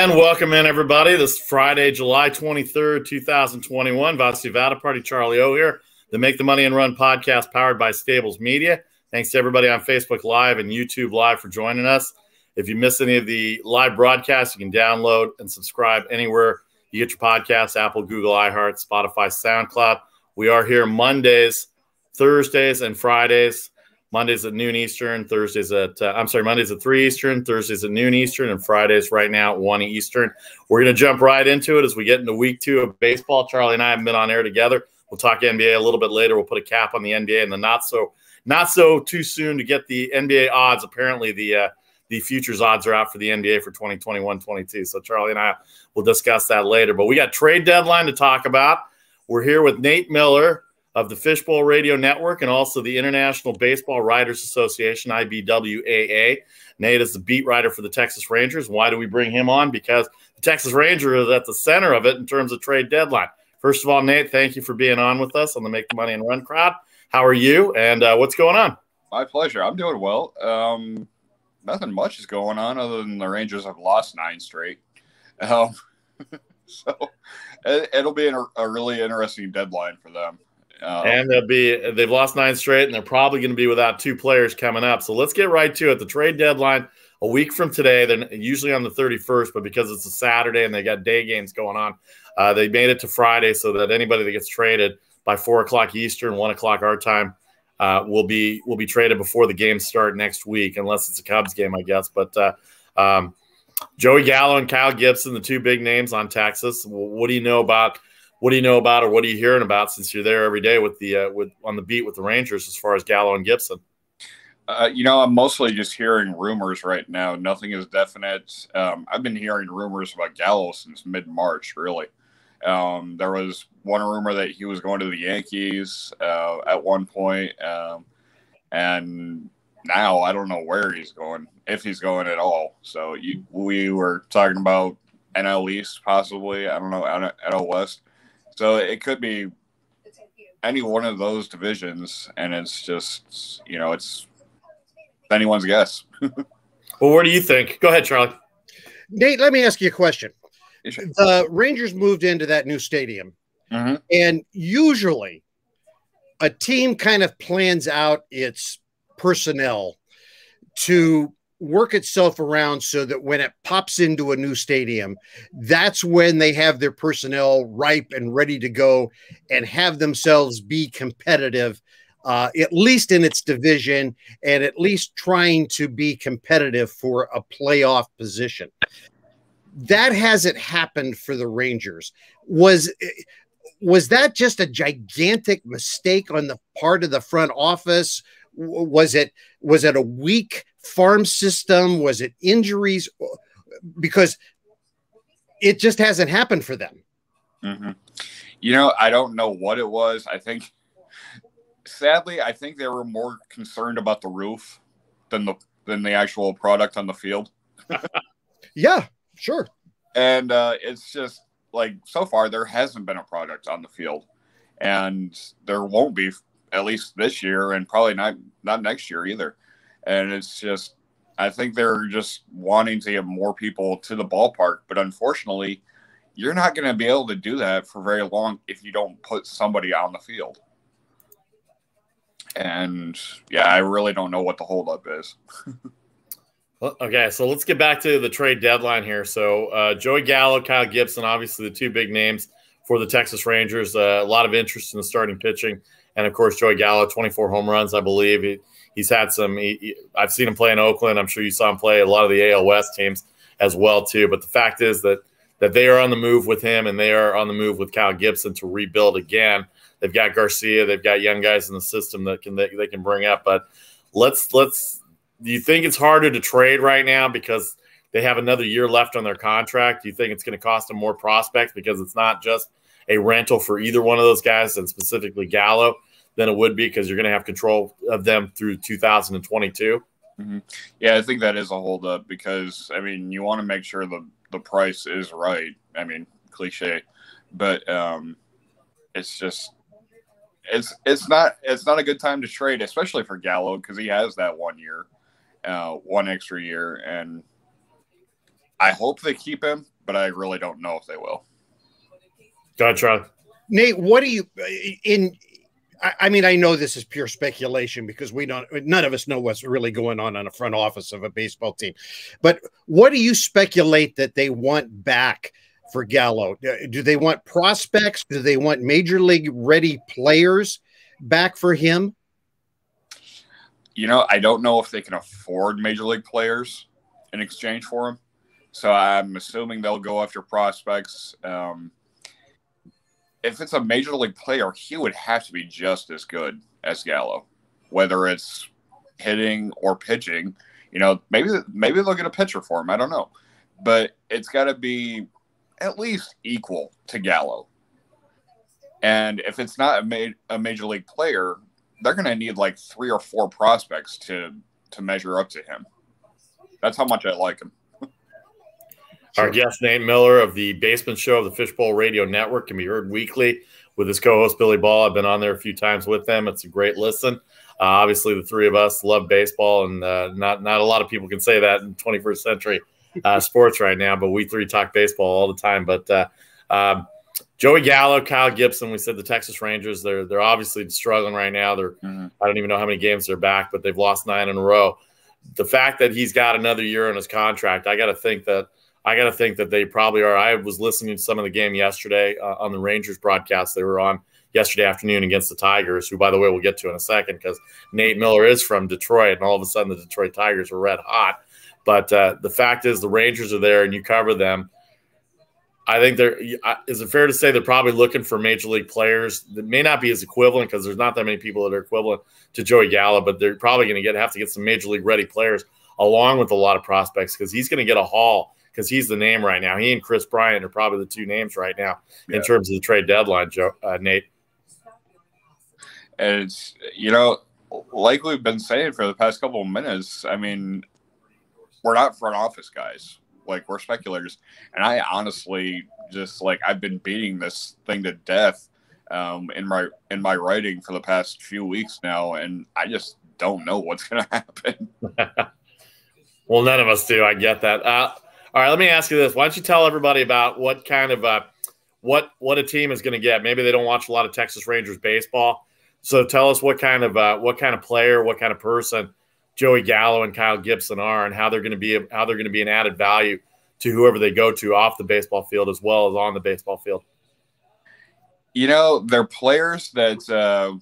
And welcome in, everybody. This is Friday, July 23rd, 2021. Vasu, Vaddiparty, Charlie O here. The Make the Money and Run podcast powered by Stables Media. Thanks to everybody on Facebook Live and YouTube Live for joining us. If you miss any of the live broadcasts, you can download and subscribe anywhere you get your podcasts, Apple, Google, iHeart, Spotify, SoundCloud. We are here Mondays, Thursdays, and Fridays. Mondays at noon Eastern, Mondays at 3 Eastern, Thursdays at noon Eastern, and Fridays right now at 1 Eastern. We're going to jump right into it as we get into week 2 of baseball. Charlie and I haven't been on air together. We'll talk NBA a little bit later. We'll put a cap on the NBA and the not so too soon to get the NBA odds. Apparently the futures odds are out for the NBA for 2021-22. So Charlie and I will discuss that later. But we got trade deadline to talk about. We're here with Nate Miller of the Fishbowl Radio Network and also the International Baseball Writers Association, IBWAA. Nate is the beat writer for the Texas Rangers. Why do we bring him on? Because the Texas Rangers is at the center of it in terms of trade deadline. First of all, Nate, thank you for being on with us on the Make the Money and Run crowd. How are you, and what's going on? My pleasure. I'm doing well. Nothing much is going on other than the Rangers have lost 9 straight. So it'll be a really interesting deadline for them. And they've lost 9 straight, and they're probably going to be without 2 players coming up. So let's get right to it. The trade deadline a week from today. They're usually on the 31st, but because it's a Saturday and they got day games going on, they made it to Friday so that anybody that gets traded by 4 o'clock Eastern, 1 o'clock our time, will be traded before the games start next week, unless it's a Cubs game, I guess. But Joey Gallo and Kyle Gibson, the 2 big names on Texas. What do you know about? What do you know about, or what are you hearing about since you're there every day with on the beat with the Rangers as far as Gallo and Gibson? I'm mostly just hearing rumors right now. Nothing is definite. I've been hearing rumors about Gallo since mid-March, really. There was one rumor that he was going to the Yankees at one point, and now I don't know where he's going, if he's going at all. So we were talking about NL East possibly. I don't know, NL West. So it could be any one of those divisions, and it's just, it's anyone's guess. Well, what do you think? Go ahead, Charlie. Nate, let me ask you a question. The Rangers moved into that new stadium, and usually a team kind of plans out its personnel to work itself around so that when it pops into a new stadium, that's when they have their personnel ripe and ready to go and have themselves be competitive, at least in its division, and at least trying to be competitive for a playoff position. That hasn't happened for the Rangers. Was that just a gigantic mistake on the part of the front office? Was it a weak farm system? Was it injuries? Because it just hasn't happened for them. I don't know what it was. Sadly, I think they were more concerned about the roof than the actual product on the field. Yeah, sure. And it's just like, so far there hasn't been a product on the field, and there won't be, at least this year, and probably not next year either. And it's just, I think they're just wanting to get more people to the ballpark. But unfortunately, you're not going to be able to do that for very long if you don't put somebody on the field. And yeah, I really don't know what the holdup is. Well, okay, so let's get back to the trade deadline here. So Joey Gallo, Kyle Gibson, obviously the 2 big names for the Texas Rangers. A lot of interest in the starting pitching. And, of course, Joey Gallo, 24 home runs, I believe. He's had some I've seen him play in Oakland. I'm sure you saw him play a lot of the AL West teams as well, too. But the fact is that they are on the move with him, and they are on the move with Kyle Gibson to rebuild again. They've got Garcia. They've got young guys in the system that they can bring up. But do you think it's harder to trade right now because they have another year left on their contract? Do you think it's going to cost them more prospects because it's not just a rental for either one of those guys, and specifically Gallo, than it would be because you're going to have control of them through 2022? Yeah, I think that is a holdup because, you want to make sure the price is right. Cliche, but it's just it's not a good time to trade, especially for Gallo, because he has that 1 year, 1 extra year, and I hope they keep him, but I really don't know if they will. Go ahead, Charlie. Nate, what do you I mean, I know this is pure speculation because none of us know what's really going on a front office of a baseball team. But what do you speculate that they want back for Gallo? Do they want prospects? Do they want major league ready players back for him? I don't know if they can afford major league players in exchange for him. So I'm assuming they'll go after prospects. If it's a major league player, he would have to be just as good as Gallo, whether it's hitting or pitching. Maybe they'll get a pitcher for him. I don't know, but it's got to be at least equal to Gallo. And if it's not a major league player, they're going to need like 3 or 4 prospects to measure up to him. That's how much I like him. Our guest, Nate Miller of the Basement Show of the Fishbowl Radio Network, can be heard weekly with his co-host, Billie Ball. I've been on there a few times with them. It's a great listen. Obviously, the three of us love baseball, and not a lot of people can say that in 21st century sports right now, but we three talk baseball all the time. But Joey Gallo, Kyle Gibson, we said the Texas Rangers, they're obviously struggling right now. I don't even know how many games they're back, but they've lost 9 in a row. The fact that he's got another year on his contract, I got to think that they probably are. I was listening to some of the game yesterday on the Rangers broadcast they were on yesterday afternoon against the Tigers, who, by the way, we'll get to in a second because Nate Miller is from Detroit, and all of a sudden the Detroit Tigers were red hot. But the fact is the Rangers are there and you cover them. I think is it fair to say they're probably looking for major league players that may not be as equivalent because there's not that many people that are equivalent to Joey Gallo, but they're probably going to have to get some major league ready players along with a lot of prospects because he's going to get a haul because he's the name right now. He and Chris Bryant are probably the 2 names right now in terms of the trade deadline, Nate. And it's, like we've been saying for the past couple of minutes, I mean, we're not front office guys. Like, we're speculators. And I honestly I've been beating this thing to death in my writing for the past few weeks now, and I just don't know what's going to happen. Well, none of us do. I get that. All right, let me ask you this. Why don't you tell everybody about what kind of what a team is going to get? Maybe they don't watch a lot of Texas Rangers baseball. So tell us what kind of player, what kind of person Joey Gallo and Kyle Gibson are, and how they're going to be an added value to whoever they go to off the baseball field as well as on the baseball field. They're players that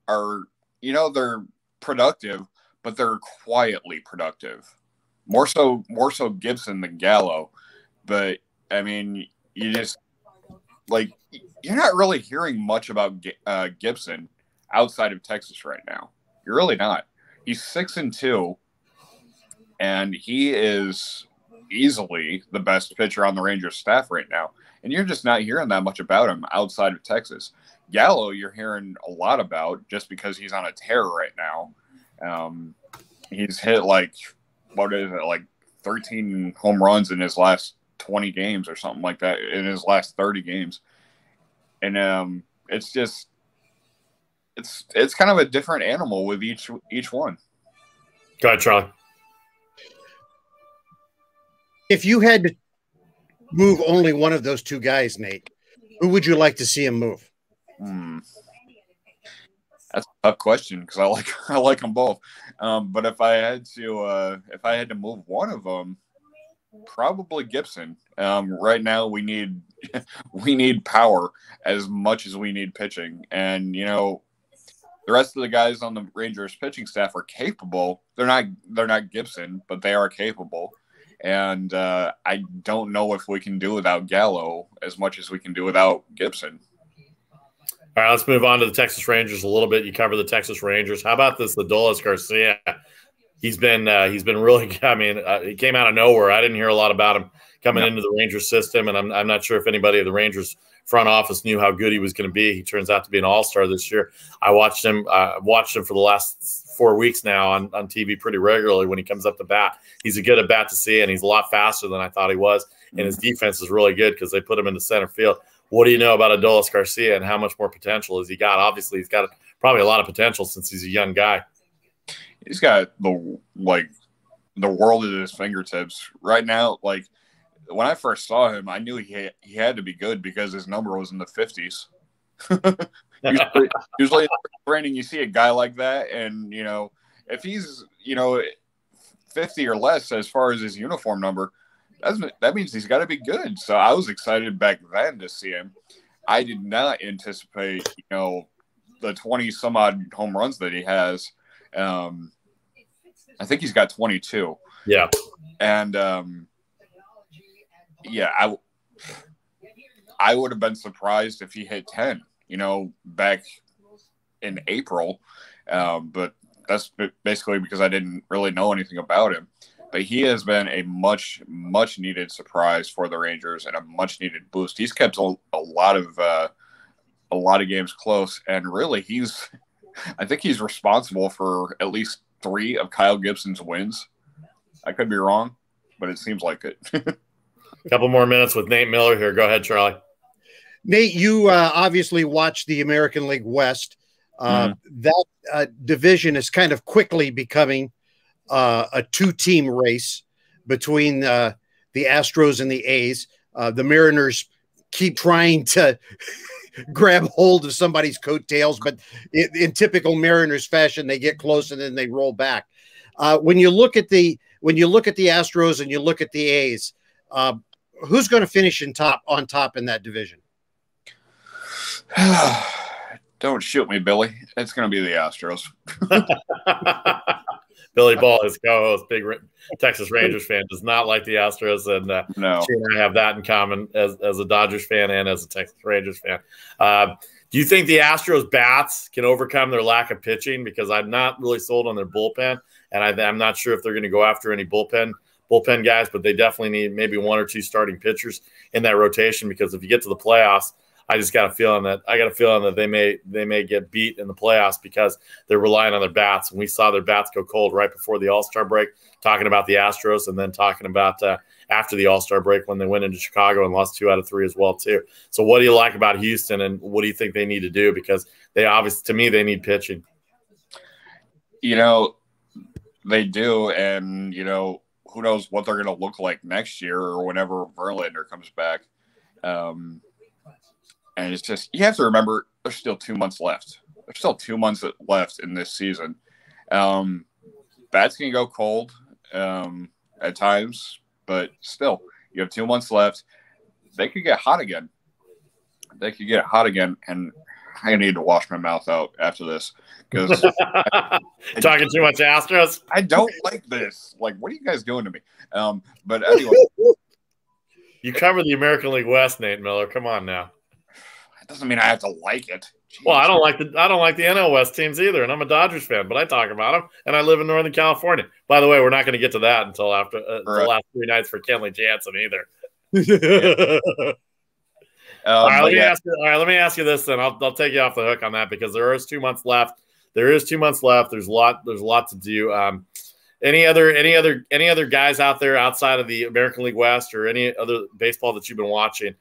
are they're productive, but they're quietly productive. More so Gibson than Gallo. But I mean, you're not really hearing much about Gibson outside of Texas right now. You're really not. He's 6-2, and he is easily the best pitcher on the Rangers staff right now. And you're just not hearing that much about him outside of Texas. Gallo, you're hearing a lot about just because he's on a tear right now. He's hit 13 home runs in his last 20 games or something like that, in his last 30 games. And it's just it's kind of a different animal with each one. Go ahead, Charlie. If you had to move only one of those 2 guys, Nate, who would you like to see him move? That's a tough question because I like them both. But if I had to move one of them, probably Gibson. Right now we need power as much as we need pitching, and the rest of the guys on the Rangers pitching staff are capable. They're not Gibson, but they are capable. And I don't know if we can do without Gallo as much as we can do without Gibson. All right, let's move on to the Texas Rangers a little bit. You cover the Texas Rangers. How about this Adolis Garcia? He's been really. I mean, he came out of nowhere. I didn't hear a lot about him coming into the Rangers system, and I'm not sure if anybody at the Rangers front office knew how good he was going to be. He turns out to be an all-star this year. I watched him for the last 4 weeks now on TV pretty regularly when he comes up to bat. He's a good at bat to see, and he's a lot faster than I thought he was. And his defense is really good because they put him into center field. What do you know about Adolis Garcia and how much more potential has he got? Obviously, he's got probably a lot of potential since he's a young guy. He's got the world at his fingertips right now. when I first saw him, I knew he had to be good because his number was in the 50s. Usually in training, you see a guy like that, and if he's 50 or less as far as his uniform number, that means he's got to be good. So I was excited back then to see him. I did not anticipate the 20 some odd home runs that he has. I think he's got 22. Yeah, and I would have been surprised if he hit 10. Back in April. But that's basically because I didn't really know anything about him. But he has been a much, much needed surprise for the Rangers and a much needed boost. He's kept a lot of games close, and really I think he's responsible for at least 3 of Kyle Gibson's wins. I could be wrong, but it seems like it. A couple more minutes with Nate Miller here. Go ahead, Charlie. Nate, you obviously watch the American League West. That division is kind of quickly becoming a 2-team race between the Astros and the A's. The Mariners keep trying to grab hold of somebody's coattails, but in typical Mariners fashion, they get close and then they roll back. When you look at the Astros and you look at the A's, who's going to finish on top in that division? Don't shoot me, Billy. It's going to be the Astros. Billie Ball, his co-host, big Texas Rangers fan, does not like the Astros, and no. She and I have that in common as a Dodgers fan and as a Texas Rangers fan. Do you think the Astros bats can overcome their lack of pitching? Because I'm not really sold on their bullpen, and I'm not sure if they're going to go after any bullpen guys, but they definitely need maybe 1 or 2 starting pitchers in that rotation, because if you get to the playoffs, I got a feeling that they may get beat in the playoffs because they're relying on their bats. And we saw their bats go cold right before the All-Star break, talking about the Astros, and then talking about after the All-Star break when they went into Chicago and lost 2 out of 3 as well too. So what do you like about Houston, and what do you think they need to do? Because to me, they need pitching. They do, and who knows what they're going to look like next year or whenever Verlander comes back. And it's just, you have to remember, there's still 2 months left. There's still 2 months left in this season. Bats can go cold at times, but still, you have 2 months left. They could get hot again. And I need to wash my mouth out after this because talking too much Astros. I don't like this. Like, what are you guys doing to me? But anyway, you cover the American League West, Nate Miller. Come on now. That doesn't mean I have to like it. Jeez. Well, I don't like the NL West teams either, and I'm a Dodgers fan, but I talk about them, and I live in Northern California. By the way, we're not going to get to that until after the last 3 nights for Kenley Jansen either. All right, let me ask you this, then. I'll take you off the hook on that because there is 2 months left. There's a lot to do. Any other guys out there outside of the American League West or any other baseball that you've been watching?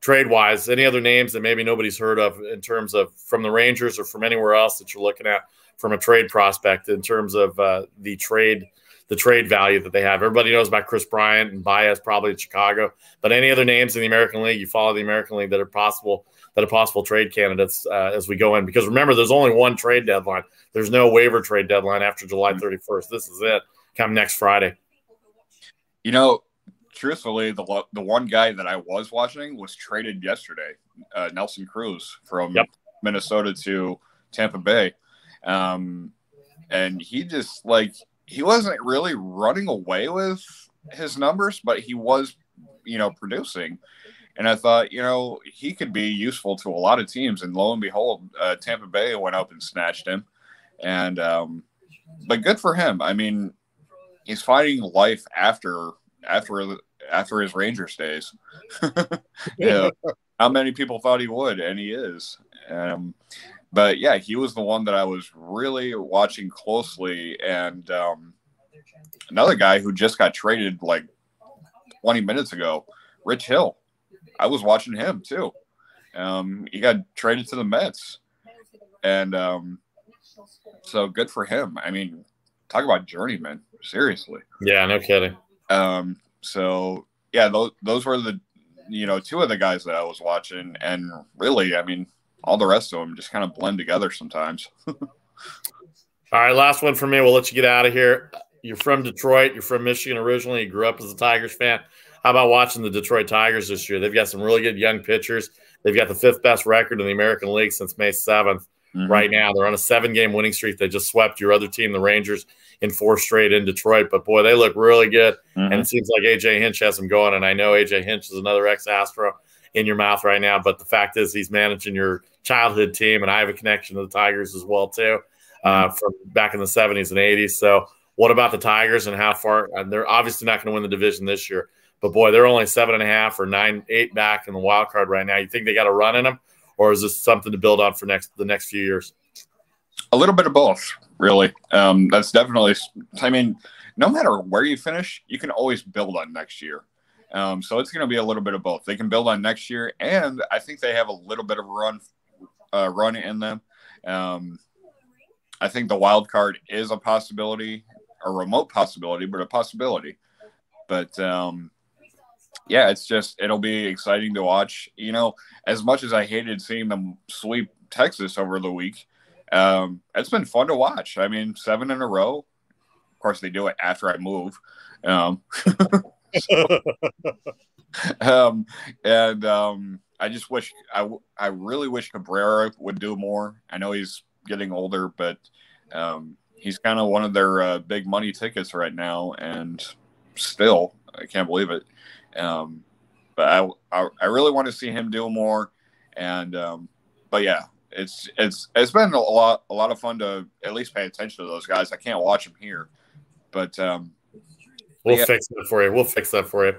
Trade-wise, any other names that maybe nobody's heard of in terms of from the Rangers or from anywhere else that you're looking at from a trade prospect in terms of the trade value that they have? Everybody knows about Chris Bryant and Baez probably in Chicago, but any other names in the American League, you follow the American League that are possible trade candidates as we go in? Because remember, there's only one trade deadline. There's no waiver trade deadline after July 31st. This is it. Come next Friday. Truthfully, the one guy that I was watching was traded yesterday, Nelson Cruz from Minnesota to Tampa Bay. And he just he wasn't really running away with his numbers, but he was, producing. And I thought, he could be useful to a lot of teams. And lo and behold, Tampa Bay went up and snatched him. And, but good for him. I mean, he's finding life after his Rangers days. How many people thought he would, and he is. But yeah, he was the one that I was really watching closely. And another guy who just got traded 20 minutes ago, Rich Hill. I was watching him too. He got traded to the Mets. And so good for him. I mean, talk about journeyman. Seriously. Yeah, no kidding. So yeah, those were the, two of the guys that I was watching, and really, I mean, all the rest of them just kind of blend together sometimes. All right, last one for me. We'll let you get out of here. You're from Detroit. You're from Michigan originally. You grew up as a Tigers fan. How about watching the Detroit Tigers this year? They've got some really good young pitchers. They've got the 5th best record in the American League since May 7th. Mm-hmm. Right now, they're on a 7-game winning streak. They just swept your other team, the Rangers, in 4 straight in Detroit. But, boy, they look really good. Mm-hmm. And it seems like A.J. Hinch has them going. And I know A.J. Hinch is another ex-Astro in your mouth right now. But the fact is he's managing your childhood team. And I have a connection to the Tigers as well, too, from back in the 70s and 80s. So what about the Tigers and how far? They're obviously not going to win the division this year. But, boy, they're only 7.5 or 8 back in the wild card right now. You think they got a run in them? Or is this something to build on for the next few years? A little bit of both, really. That's definitely – I mean, no matter where you finish, you can always build on next year. So it's going to be a little bit of both. They can build on next year, and I think they have a little bit of a run in them. I think the wild card is a possibility, a remote possibility, but a possibility. But yeah, it'll be exciting to watch. As much as I hated seeing them sweep Texas over the week, it's been fun to watch. I mean, 7 in a row. Of course, they do it after I move. I just wish I really wish Cabrera would do more. I know he's getting older, but he's kind of one of their big money tickets right now, and still, I can't believe it. But I really want to see him do more, and but yeah, it's been a lot of fun to at least pay attention to those guys. I can't watch them here, but we'll fix that for you. We'll fix that for you.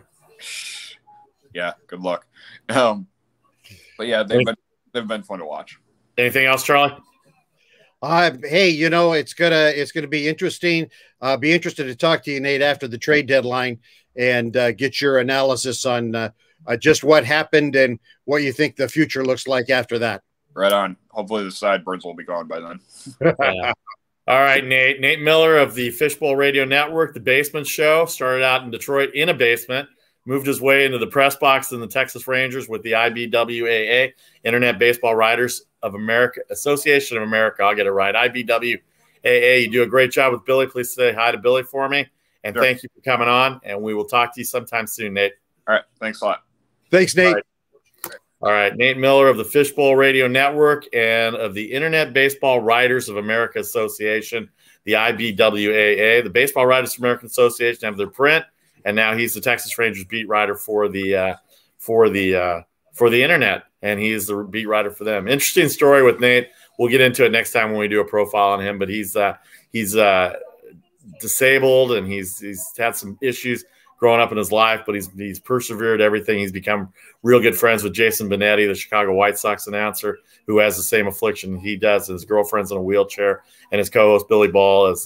Yeah, good luck. But yeah, they've been fun to watch. Anything else, Charlie? Hey, it's gonna be interesting. Be interested to talk to you, Nate, after the trade deadline and get your analysis on just what happened and what you think the future looks like after that. Right on. Hopefully the sideburns will be gone by then. Yeah. All right, Nate. Nate Miller of the Fishbowl Radio Network, the Basement Show, started out in Detroit in a basement, moved his way into the press box in the Texas Rangers with the IBWAA, Internet Baseball Writers of America, Association of America. I'll get it right. IBWAA. You do a great job with Billy. Please say hi to Billy for me. And sure. Thank you for coming on. And we will talk to you sometime soon, Nate. All right. Thanks a lot. Thanks, Nate. All right. Nate Miller of the Fishbowl Radio Network and of the Internet Baseball Writers of America Association, the IBWAA. The Baseball Writers of America Association have their print, and now he's the Texas Rangers beat writer for the Internet, and he's the beat writer for them. Interesting story with Nate. We'll get into it next time when we do a profile on him, but he's disabled, and he's had some issues growing up in his life, but he's persevered everything. He's become real good friends with Jason Benetti, the Chicago White Sox announcer, who has the same affliction he does. His girlfriend's in a wheelchair, and his co-host Billie Ball is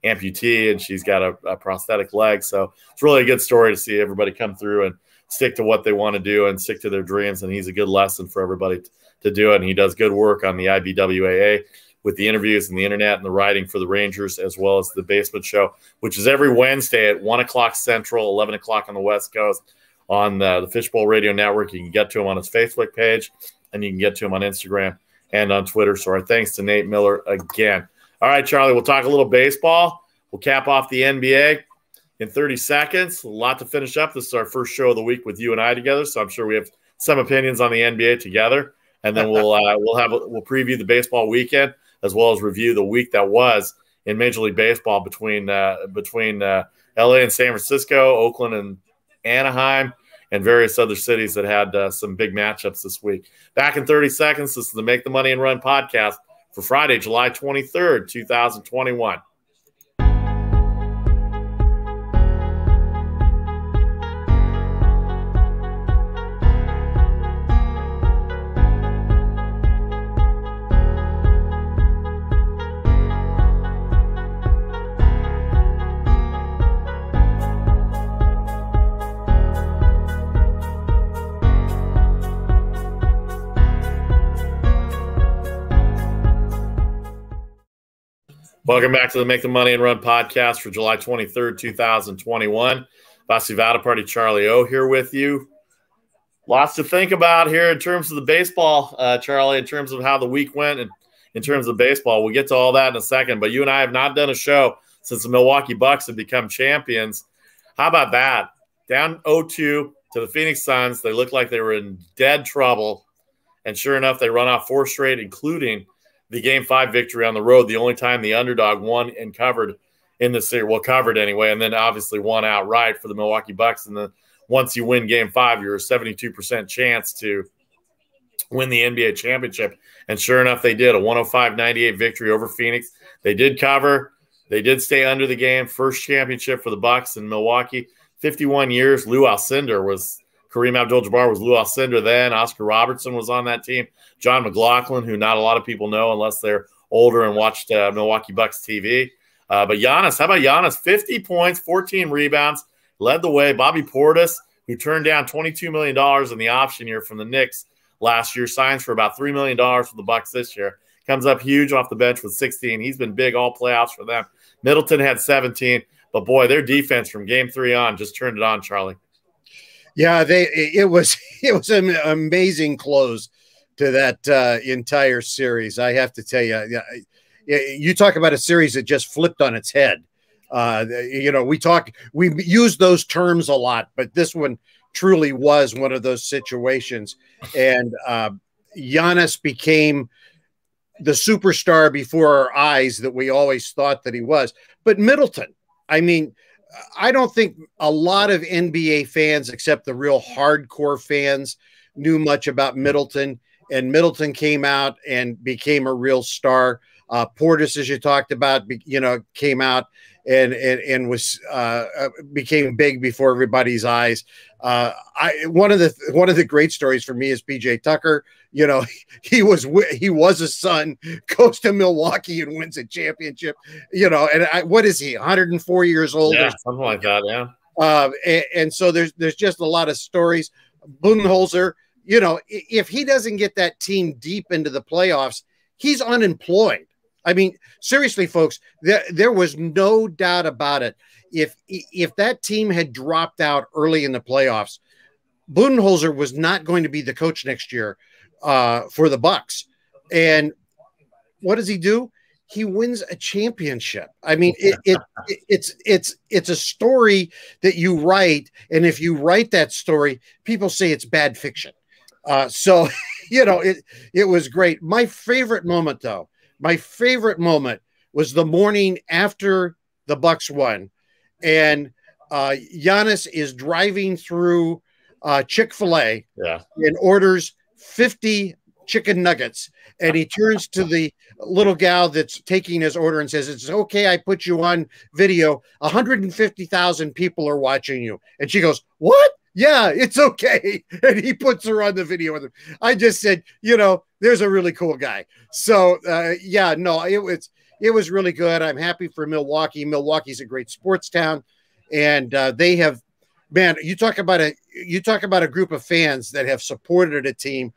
amputee, and she's got a prosthetic leg. So it's really a good story to see everybody come through and stick to what they want to do and stick to their dreams. And he's a good lesson for everybody to do it. And he does good work on the IBWAA with the interviews and the internet and the writing for the Rangers, as well as the Basement Show, which is every Wednesday at 1 o'clock Central, 11 o'clock on the West Coast on the Fishbowl Radio Network. You can get to him on his Facebook page, and you can get to him on Instagram and on Twitter. So our thanks to Nate Miller again. All right, Charlie, we'll talk a little baseball. We'll cap off the NBA in 30 seconds. A lot to finish up. This is our first show of the week with you and I together, so I'm sure we have some opinions on the NBA together. And then we'll preview the baseball weekend, as well as review the week that was in Major League Baseball between LA and San Francisco, Oakland and Anaheim, and various other cities that had some big matchups this week. Back in 30 seconds, this is the Make the Money and Run podcast for Friday, July 23rd, 2021. Welcome back to the Make the Money and Run podcast for July 23rd, 2021. Vasu Vaddiparty, Charlie O here with you. Lots to think about here in terms of the baseball, Charlie, in terms of how the week went and in terms of baseball. We'll get to all that in a second, but you and I have not done a show since the Milwaukee Bucks have become champions. How about that? Down 0-2 to the Phoenix Suns. They looked like they were in dead trouble, and sure enough, they run off 4 straight, including the Game 5 victory on the road, the only time the underdog won and covered in the series. Well, covered anyway, and then obviously won outright for the Milwaukee Bucks. And once you win Game 5, you're a 72% chance to win the NBA championship. And sure enough, they did. A 105-98 victory over Phoenix. They did cover. They did stay under the game. First championship for the Bucks in Milwaukee. 51 years. Kareem Abdul-Jabbar was Lou Alcindor then. Oscar Robertson was on that team. John McLaughlin, who not a lot of people know unless they're older and watched Milwaukee Bucks TV. But Giannis, how about Giannis? 50 points, 14 rebounds, led the way. Bobby Portis, who turned down $22 million in the option year from the Knicks last year, signs for about $3 million for the Bucks this year. Comes up huge off the bench with 16. He's been big all playoffs for them. Middleton had 17. But, boy, their defense from Game 3 on just turned it on, Charlie. Yeah, it was an amazing close to that entire series. I have to tell you, you talk about a series that just flipped on its head. We use those terms a lot, but this one truly was one of those situations. And Giannis became the superstar before our eyes that we always thought that he was. But Middleton, I mean, I don't think a lot of NBA fans, except the real hardcore fans, knew much about Middleton. And Middleton came out and became a real star. Portis, as you talked about, came out and was became big before everybody's eyes. One of the great stories for me is PJ Tucker. He was a Sun, goes to Milwaukee and wins a championship. What is he? 104 years old? Yeah, something like that. Yeah. And so there's just a lot of stories. Budenholzer, if he doesn't get that team deep into the playoffs, he's unemployed. I mean, seriously, folks, there was no doubt about it. If that team had dropped out early in the playoffs, Budenholzer was not going to be the coach next year for the Bucks. And what does he do? He wins a championship. I mean, it's a story that you write, and if you write that story, people say it's bad fiction. So it was great. My favorite moment, though. My favorite moment was the morning after the Bucks won, and Giannis is driving through Chick-fil-A and orders 50 chicken nuggets, and he turns to the little gal that's taking his order and says, "It's okay, I put you on video. 150,000 people are watching you." And she goes, "What? Yeah, it's okay." And he puts her on the video with him. I just said, there's a really cool guy. So, it was really good. I'm happy for Milwaukee. Milwaukee's a great sports town, and they have, man, you talk about a group of fans that have supported a team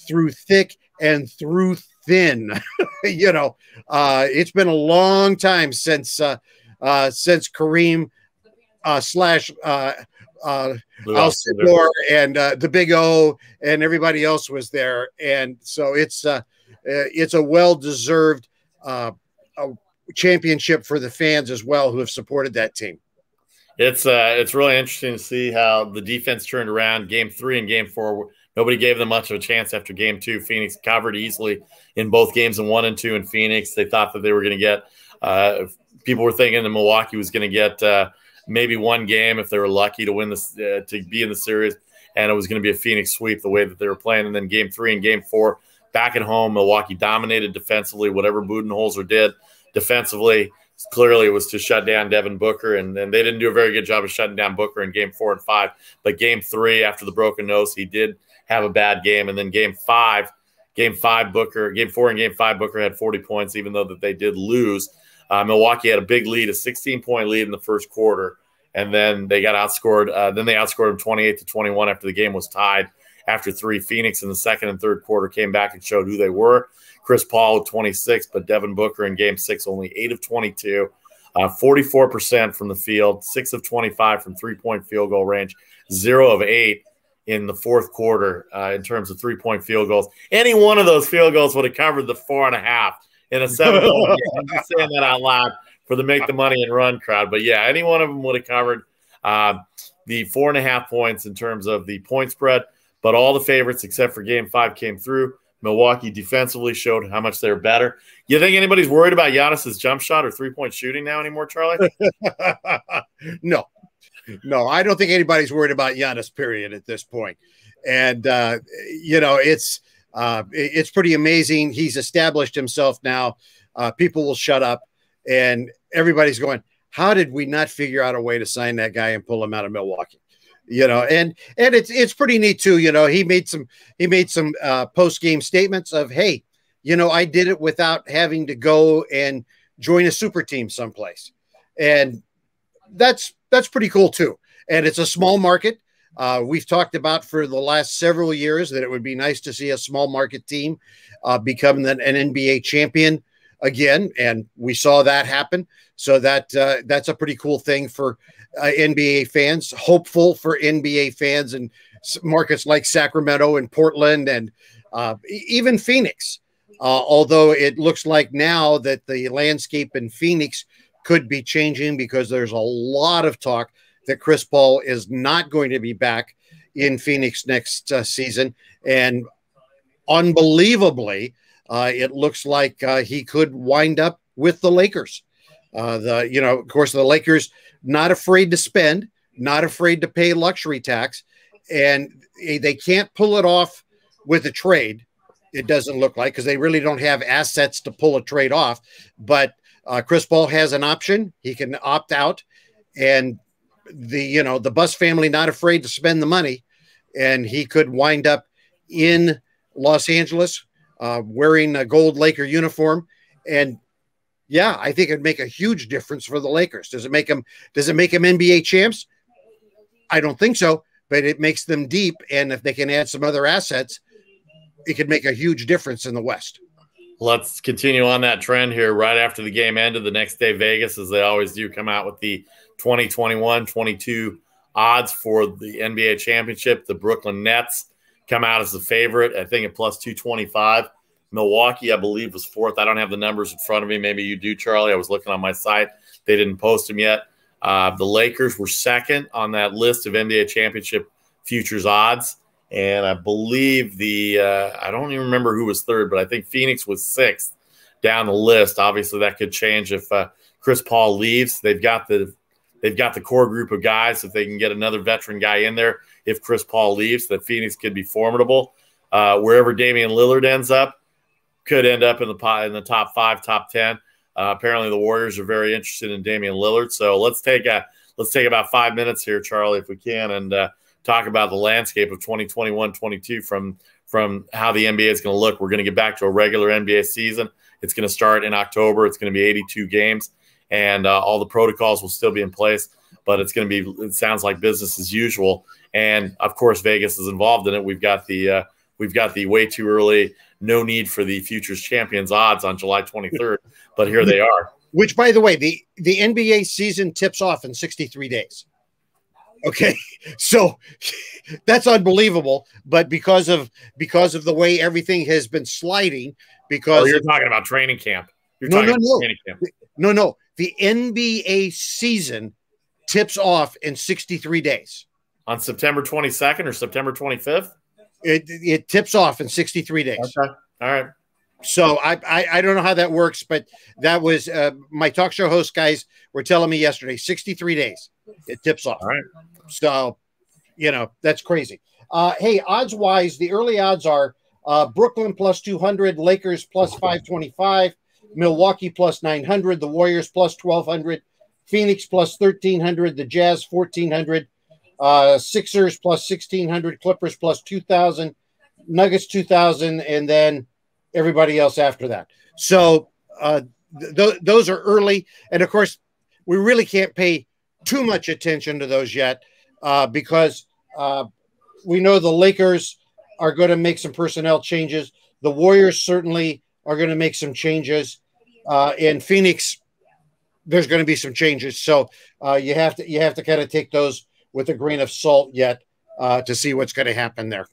through thick and through thin. It's been a long time since Kareem slash Alcindor and the Big O and everybody else was there, and so it's a well-deserved championship for the fans as well who have supported that team. It's really interesting to see how the defense turned around. Game 3 and Game 4, nobody gave them much of a chance after Game 2. Phoenix covered easily in both games, in 1 and 2 in Phoenix. They thought that they were going to get people were thinking that Milwaukee was going to get maybe one game if they were lucky to win this to be in the series, and it was going to be a Phoenix sweep the way that they were playing. And then Game 3 and Game 4 back at home, Milwaukee dominated defensively. Whatever Budenholzer did defensively, clearly it was to shut down Devin Booker, and they didn't do a very good job of shutting down Booker in Game 4 and 5. But Game 3, after the broken nose, he did have a bad game. And then Game 4 and Game 5, Booker had 40 points, even though that they did lose. Milwaukee had a big lead, a 16-point lead in the first quarter, and then they got outscored. Then they outscored them 28-21 after the game was tied after 3. Phoenix in the second and third quarter came back and showed who they were. Chris Paul with 26, but Devin Booker in Game 6 only 8 of 22. 44% from the field, 6 of 25 from three-point field goal range, 0 of 8 in the fourth quarter in terms of three-point field goals. Any one of those field goals would have covered the 4.5 in a 7-point game. I'm just saying that out loud for the Make the Money and Run crowd. But, yeah, any one of them would have covered the 4.5 points in terms of the point spread. But all the favorites except for Game 5 came through. Milwaukee defensively showed how much they're better. You think anybody's worried about Giannis's jump shot or three-point shooting now anymore, Charlie? No, I don't think anybody's worried about Giannis, period, at this point. And, it's pretty amazing. He's established himself now. People will shut up, and everybody's going, how did we not figure out a way to sign that guy and pull him out of Milwaukee? And it's pretty neat too. He made some post-game statements of, hey, I did it without having to go and join a super team someplace. And that's pretty cool too. And it's a small market. We've talked about for the last several years that it would be nice to see a small market team become an NBA champion again. And we saw that happen. So that's a pretty cool thing for NBA fans, hopeful for NBA fans in markets like Sacramento and Portland and even Phoenix. Although it looks like now that the landscape in Phoenix could be changing because there's a lot of talk that Chris Paul is not going to be back in Phoenix next season. And unbelievably, it looks like he could wind up with the Lakers. Of course, the Lakers not afraid to spend, not afraid to pay luxury tax, and they can't pull it off with a trade. It doesn't look like, because they really don't have assets to pull a trade off. But Chris Paul has an option; he can opt out, and the Buss family not afraid to spend the money, and he could wind up in Los Angeles wearing a gold Laker uniform. And yeah, I think it'd make a huge difference for the Lakers. Does it make them NBA champs? I don't think so, but it makes them deep. And if they can add some other assets, it could make a huge difference in the West. Let's continue on that trend here. Right after the game ended, the next day, Vegas, as they always do, come out with the 2021-22 odds for the NBA championship. The Brooklyn Nets come out as the favorite, I think at plus 225. Milwaukee, I believe, was fourth. I don't have the numbers in front of me. Maybe you do, Charlie. I was looking on my site. They didn't post them yet. The Lakers were second on that list of NBA championship futures odds. And I believe I don't even remember who was third, but I think Phoenix was sixth down the list. Obviously, that could change if Chris Paul leaves. They've got the core group of guys. If they can get another veteran guy in there, if Chris Paul leaves, that Phoenix could be formidable. Wherever Damian Lillard ends up, could end up in the top 5, top 10. Apparently, the Warriors are very interested in Damian Lillard. So let's take about 5 minutes here, Charlie, if we can, and talk about the landscape of 2021-22 from how the NBA is going to look. We're going to get back to a regular NBA season. It's going to start in October. It's going to be 82 games, and all the protocols will still be in place. But it's going to be, it sounds like business as usual. And of course, Vegas is involved in it. We've got the way too early, no need for the futures champions odds on July 23rd, but here they are. Which, by the way, the NBA season tips off in 63 days. Okay, so that's unbelievable. But because of the way everything has been sliding, because you're talking about training camp. Training camp. No. The NBA season tips off in 63 days. On September 22nd or September 25th? It tips off in 63 days. Okay. All right. So I don't know how that works, but that was my talk show host guys were telling me yesterday, 63 days it tips off. All right. So, that's crazy. Hey, odds wise, the early odds are Brooklyn plus 200, Lakers plus 525, Milwaukee plus 900, the Warriors plus 1200, Phoenix plus 1300, the Jazz 1400, Sixers plus 1600, Clippers plus 2000, Nuggets 2000, and then everybody else after that. So those are early. And of course, we really can't pay too much attention to those yet because we know the Lakers are going to make some personnel changes. The Warriors certainly are going to make some changes. In Phoenix, there's going to be some changes. So you have to kind of take those with a grain of salt yet to see what's going to happen there.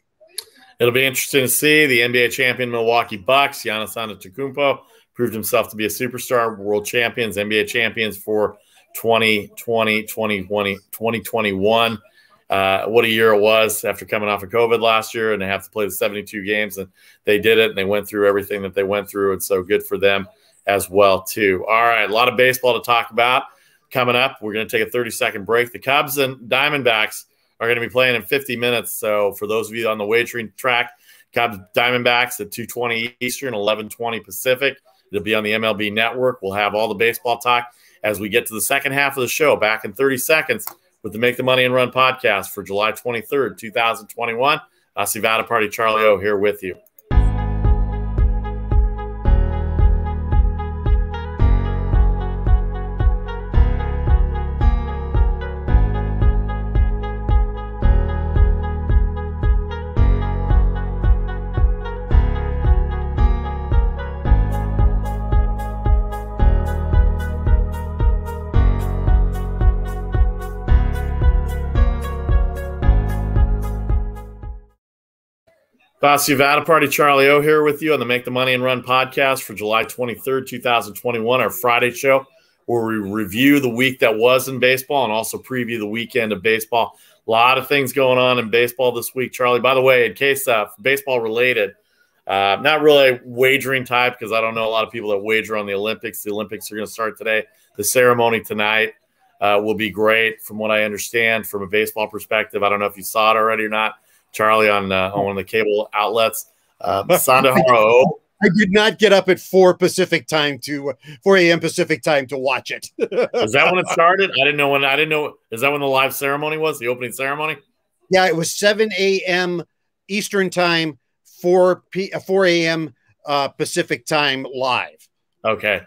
It'll be interesting to see. The NBA champion Milwaukee Bucks, Giannis Antetokounmpo, proved himself to be a superstar. World champions, NBA champions for 2020, 2020, 2021. What a year it was after coming off of COVID last year, and they have to play the 72 games, and they did it, and they went through everything that they went through, and so good for them as well, too. All right, a lot of baseball to talk about coming up. We're going to take a 30-second break. The Cubs and Diamondbacks are going to be playing in 50 minutes, so for those of you on the wagering track, Cubs Diamondbacks at 2:20 Eastern, 11:20 Pacific. It'll be on the MLB Network. We'll have all the baseball talk as we get to the second half of the show, back in 30 seconds with the Make the Money and Run podcast for July 23rd, 2021. Vasu Vaddiparty, Charlie O here with you. Vasu Vaddiparty, Charlie O here with you on the Make the Money and Run podcast for July 23rd, 2021, our Friday show, where we review the week that was in baseball and also preview the weekend of baseball. A lot of things going on in baseball this week, Charlie. By the way, in case baseball related, not really wagering type, because I don't know a lot of people that wager on the Olympics. The Olympics are going to start today. The ceremony tonight will be great from what I understand from a baseball perspective. I don't know if you saw it already or not, Charlie, on one of the cable outlets. Sandahara. I did not get up at 4 a.m. Pacific time to watch it. Is that when it started? I didn't know. Is that when the live ceremony was, the opening ceremony? Yeah, it was 7 a.m. Eastern time, 4 a.m. Pacific time live. Okay.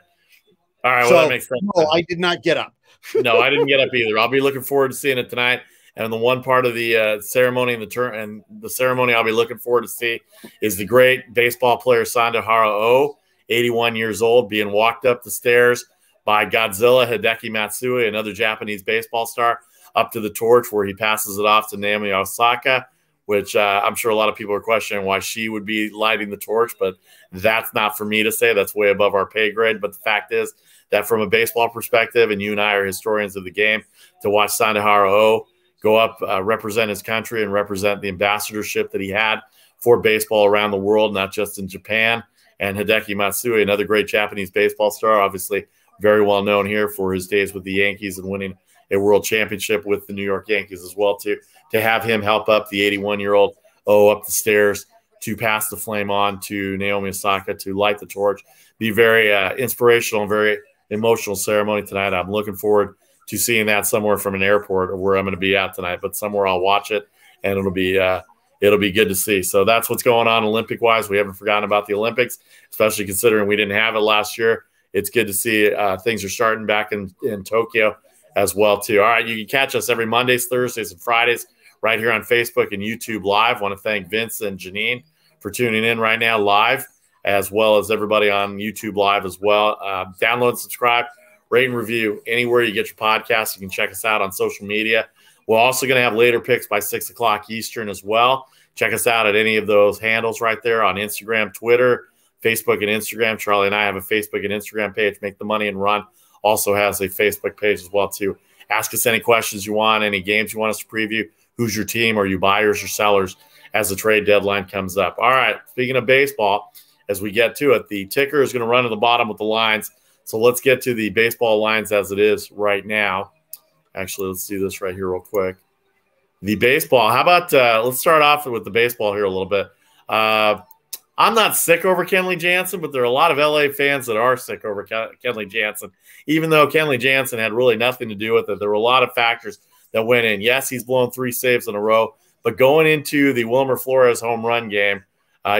All right. Well, so, that makes sense. No, I did not get up. No, I didn't get up either. I'll be looking forward to seeing it tonight. And the one part of the ceremony and the ceremony I'll be looking forward to see is the great baseball player Sandahara, 81 years old, being walked up the stairs by Godzilla Hideki Matsui, another Japanese baseball star, up to the torch where he passes it off to Naomi Osaka, which I'm sure a lot of people are questioning why she would be lighting the torch, but that's not for me to say. That's way above our pay grade. But the fact is that from a baseball perspective, and you and I are historians of the game, to watch Sandahara go up, represent his country and represent the ambassadorship that he had for baseball around the world, not just in Japan. And Hideki Matsui, another great Japanese baseball star, obviously very well known here for his days with the Yankees and winning a world championship with the New York Yankees as well, too. To have him help up the 81-year-old up the stairs to pass the flame on to Naomi Osaka to light the torch. Be very inspirational and very emotional ceremony tonight. I'm looking forward to seeing that somewhere from an airport or where I'm going to be at tonight, but somewhere I'll watch it, and it'll be good to see. So that's what's going on Olympic-wise. We haven't forgotten about the Olympics, especially considering we didn't have it last year. It's good to see things are starting back in Tokyo as well, too. All right, you can catch us every Mondays, Thursdays, and Fridays right here on Facebook and YouTube Live. Want to thank Vince and Janine for tuning in right now live, as well as everybody on YouTube Live as well. Download, subscribe, rate and review anywhere you get your podcasts. You can check us out on social media. We're also going to have later picks by 6 o'clock Eastern as well. Check us out at any of those handles right there on Instagram, Twitter, Facebook, and Instagram. Charlie and I have a Facebook and Instagram page. Make the Money and Run also has a Facebook page as well, too. Ask us any questions you want, any games you want us to preview. Who's your team? Are you buyers or sellers as the trade deadline comes up? All right, speaking of baseball, as we get to it, the ticker is going to run to the bottom with the lines. So let's get to the baseball lines as it is right now. Actually, let's do this right here real quick. The baseball, how about let's start off with the baseball here a little bit. I'm not sick over Kenley Jansen, but there are a lot of LA fans that are sick over Kenley Jansen. Even though Kenley Jansen had really nothing to do with it, there were a lot of factors that went in. Yes, he's blown 3 saves in a row, but going into the Wilmer Flores home run game,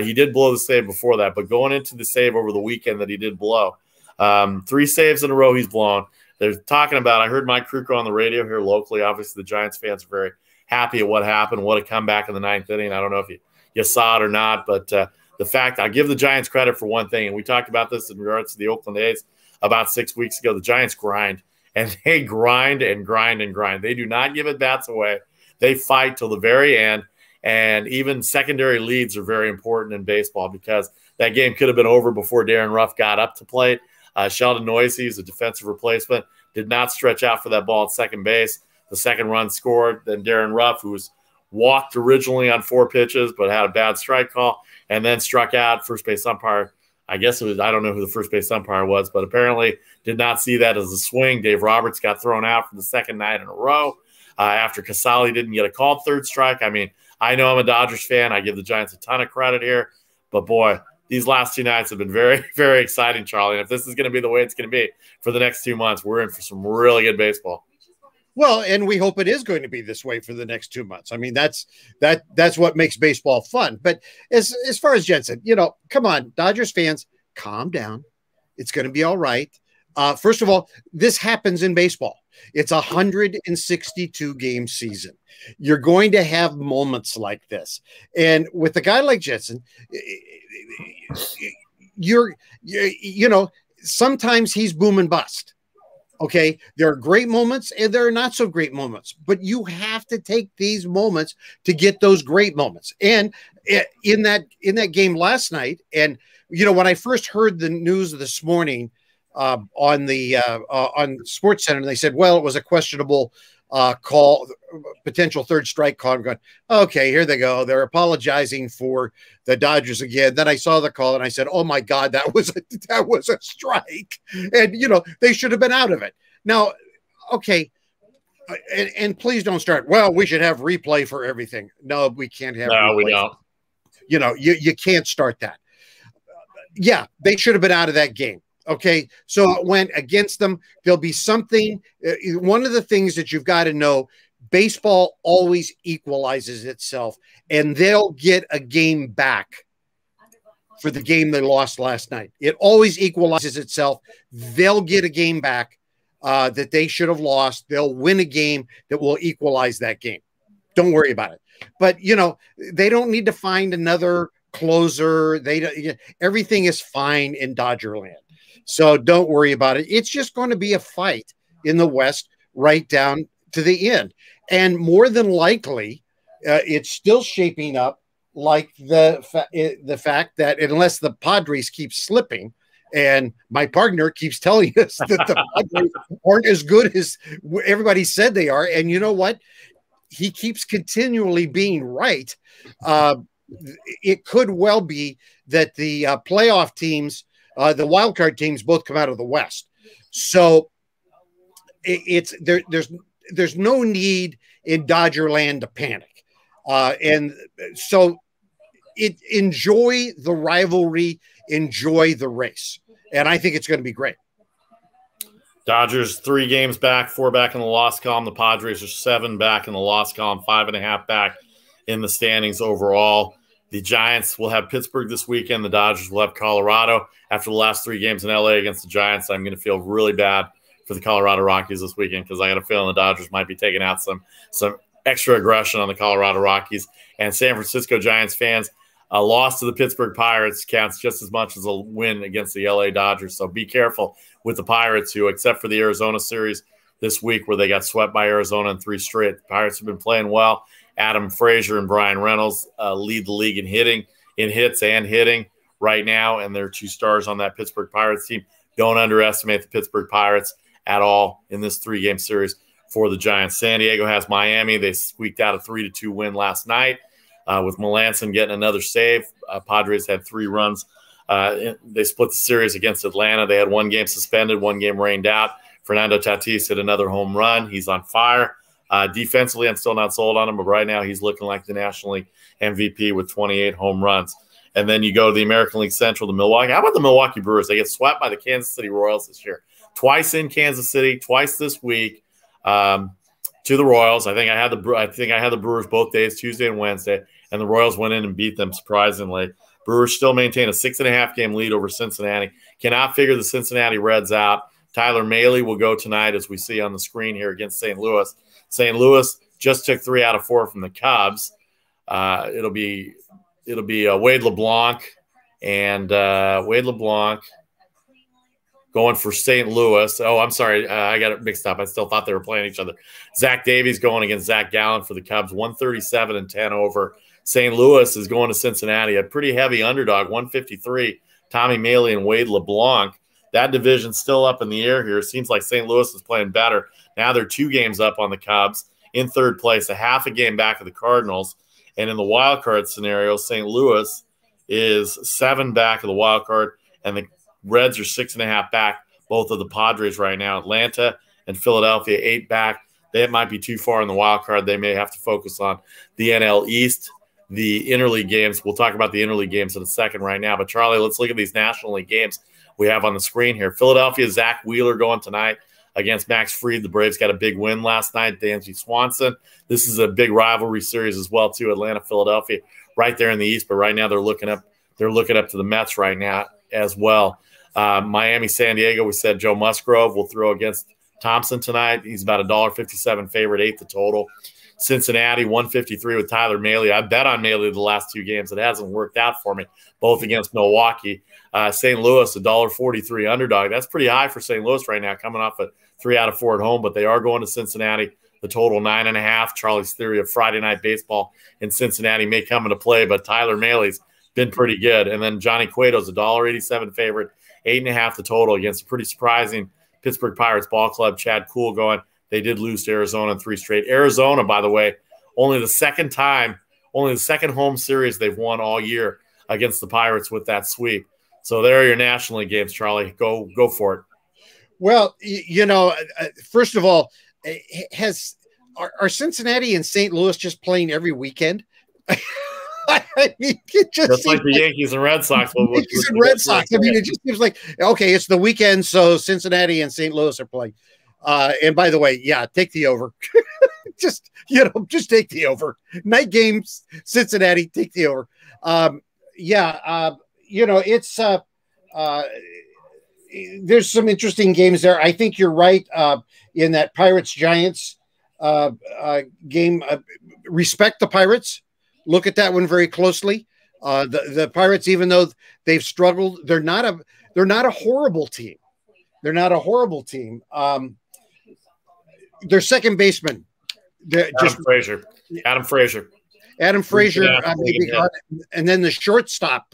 he did blow the save before that, but going into the save over the weekend that he did blow, 3 saves in a row he's blown. They're talking about, I heard Mike Krukow on the radio here locally. Obviously, the Giants fans are very happy at what happened. What a comeback in the 9th inning. I don't know if you saw it or not, but the fact, I give the Giants credit for one thing, and we talked about this in regards to the Oakland A's about 6 weeks ago. The Giants grind. and they grind and grind and grind. They do not give at bats away. They fight till the very end. And even secondary leads are very important in baseball because that game could have been over before Darren Ruff got up to plate. Sheldon Noisy is a defensive replacement, did not stretch out for that ball at second base. The second run scored. Then Darren Ruff, who was walked originally on 4 pitches but had a bad strike call and then struck out. First base umpire, I guess it was, I don't know who the first base umpire was, but apparently did not see that as a swing. Dave Roberts got thrown out for the second night in a row after Casali didn't get a called third strike. I mean, I know I'm a Dodgers fan. I give the Giants a ton of credit here. But, boy, these last 2 nights have been very, very exciting, Charlie. And if this is going to be the way it's going to be for the next 2 months, we're in for some really good baseball. Well, and we hope it is going to be this way for the next 2 months. I mean, that's what makes baseball fun. But as far as Jensen, come on, Dodgers fans, calm down. It's going to be all right. First of all, this happens in baseball. It's a 162-game season. You're going to have moments like this. And with a guy like Jensen, sometimes he's boom and bust. Okay, there are great moments and there are not so great moments, but you have to take these moments to get those great moments. And in that game last night, and when I first heard the news this morning on SportsCenter, they said, well, it was a questionable call, potential third strike call. I'm going, okay, here they go. They're apologizing for the Dodgers again. Then I saw the call and I said, oh my God, that was a strike. And, they should have been out of it. Now, okay. And please don't start. Well, we should have replay for everything. No, we can't have. No, we don't. You can't start that. Yeah, they should have been out of that game. Okay, so it went against them. There'll be something. One of the things that you've got to know, baseball always equalizes itself, and they'll get a game back for the game they lost last night. It always equalizes itself. They'll get a game back that they should have lost. They'll win a game that will equalize that game. Don't worry about it. But, they don't need to find another closer. Everything is fine in Dodgerland. So don't worry about it. It's just going to be a fight in the West right down to the end. And more than likely, it's still shaping up like the fact that unless the Padres keep slipping, and my partner keeps telling us that the Padres aren't as good as everybody said they are. And you know what? He keeps continually being right. It could well be that the playoff teams, the wild card teams, both come out of the West. So there's no need in Dodgerland to panic. And so enjoy the rivalry, enjoy the race. And I think it's going to be great. Dodgers 3 games back, 4 back in the loss column. The Padres are 7 back in the loss column, 5.5 back in the standings overall. The Giants will have Pittsburgh this weekend. The Dodgers will have Colorado. After the last 3 games in LA against the Giants, I'm going to feel really bad for the Colorado Rockies this weekend because I got a feeling the Dodgers might be taking out some extra aggression on the Colorado Rockies. And San Francisco Giants fans, a loss to the Pittsburgh Pirates counts just as much as a win against the LA Dodgers. So be careful with the Pirates, who, except for the Arizona series this week where they got swept by Arizona in 3 straight, the Pirates have been playing well. Adam Frazier and Brian Reynolds lead the league in hits and hitting right now, and they're 2 stars on that Pittsburgh Pirates team. Don't underestimate the Pittsburgh Pirates at all in this 3-game series for the Giants. San Diego has Miami. They squeaked out a 3-2 win last night with Melanson getting another save. Padres had 3 runs. They split the series against Atlanta. They had 1 game suspended, 1 game rained out. Fernando Tatis hit another home run. He's on fire. Defensively, I'm still not sold on him, but right now he's looking like the National League MVP with 28 home runs. And then you go to the American League Central, the Milwaukee. How about the Milwaukee Brewers? They get swept by the Kansas City Royals this year. Twice in Kansas City, twice this week to the Royals. I think I had the Brewers both days, Tuesday and Wednesday, and the Royals went in and beat them surprisingly. Brewers still maintain a 6.5-game lead over Cincinnati. Cannot figure the Cincinnati Reds out. Tyler Mahle will go tonight, as we see on the screen here, against St. Louis. St. Louis just took 3 out of 4 from the Cubs. It'll be Wade LeBlanc and Wade LeBlanc going for St. Louis. Oh, I'm sorry. I got it mixed up. I still thought they were playing each other. Zach Davies going against Zach Gallen for the Cubs, 137-10 over. St. Louis is going to Cincinnati, a pretty heavy underdog, 153. Tommy Maley and Wade LeBlanc. That division's still up in the air here. It seems like St. Louis is playing better. Now they're 2 games up on the Cubs in third place, a half a game back of the Cardinals. And in the wild card scenario, St. Louis is 7 back of the wild card, and the Reds are 6.5 back, both of the Padres right now. Atlanta and Philadelphia 8 back. They might be too far in the wild card. They may have to focus on the NL East, the interleague games. We'll talk about the interleague games in a second right now. But, Charlie, let's look at these National League games we have on the screen here. Philadelphia, Zach Wheeler going tonight against Max Fried. The Braves got a big win last night. Dansby Swanson. This is a big rivalry series as well, too. Atlanta, Philadelphia, right there in the East. But right now they're looking up to the Mets right now as well. Miami, San Diego, we said Joe Musgrove will throw against Thompson tonight. He's about $1.57 favorite, 8 the total. Cincinnati, 153 with Tyler Mahle. I bet on Mahle the last 2 games. It hasn't worked out for me, both against Milwaukee. St. Louis, $1.43 underdog. That's pretty high for St. Louis right now, coming off a 3 out of 4 at home, but they are going to Cincinnati. The total 9.5. Charlie's theory of Friday night baseball in Cincinnati may come into play, but Tyler Mahle's been pretty good. And then Johnny Cueto's $1.87 favorite, 8.5 the total against a pretty surprising Pittsburgh Pirates ball club. Chad Kuhl going. They did lose to Arizona in 3 straight. Arizona, by the way, only the second home series they've won all year against the Pirates with that sweep. So there are your National League games, Charlie. Go for it. Well, first of all, are Cincinnati and St. Louis just playing every weekend? I mean, it just like the Yankees and Red Sox. Yankees and Red Sox. I mean, it just seems like, okay, it's the weekend, so Cincinnati and St. Louis are playing. And by the way, yeah, take the over. just take the over. Night games, Cincinnati, take the over. It's there's some interesting games there. I think you're right in that Pirates-Giants game. Respect the Pirates. Look at that one very closely. The Pirates, even though they've struggled, they're not a horrible team. They're not a horrible team. Their second baseman, Adam Frazier, maybe gone, and then the shortstop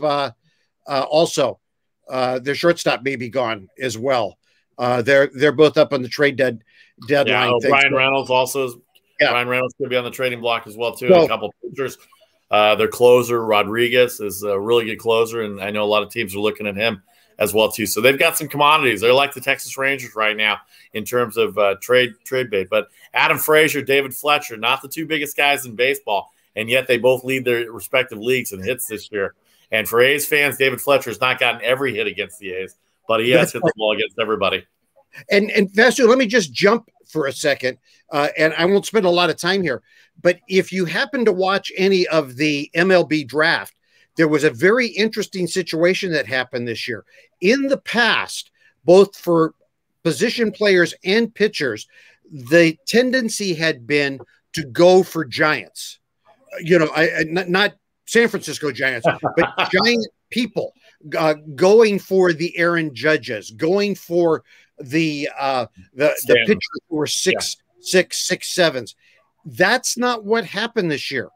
also. Their shortstop may be gone as well. They're both up on the trade deadline. Yeah, Ryan Reynolds also. Ryan Reynolds could be on the trading block as well too. A couple of pitchers. Their closer Rodriguez is a really good closer, and I know a lot of teams are looking at him as well too. So they've got some commodities. They're like the Texas Rangers right now in terms of trade bait. But Adam Frazier, David Fletcher, not the 2 biggest guys in baseball, and yet they both lead their respective leagues in hits this year. And for A's fans, David Fletcher has not gotten every hit against the A's, but he has hit the ball against everybody. And Vasu, let me just jump for a second, and I won't spend a lot of time here. But if you happen to watch any of the MLB draft, there was a very interesting situation that happened this year. In the past, both for position players and pitchers, the tendency had been to go for Giants. Not San Francisco Giants, but Giant people going for the Aaron Judges, going for the pitchers who were 6'7". That's not what happened this year.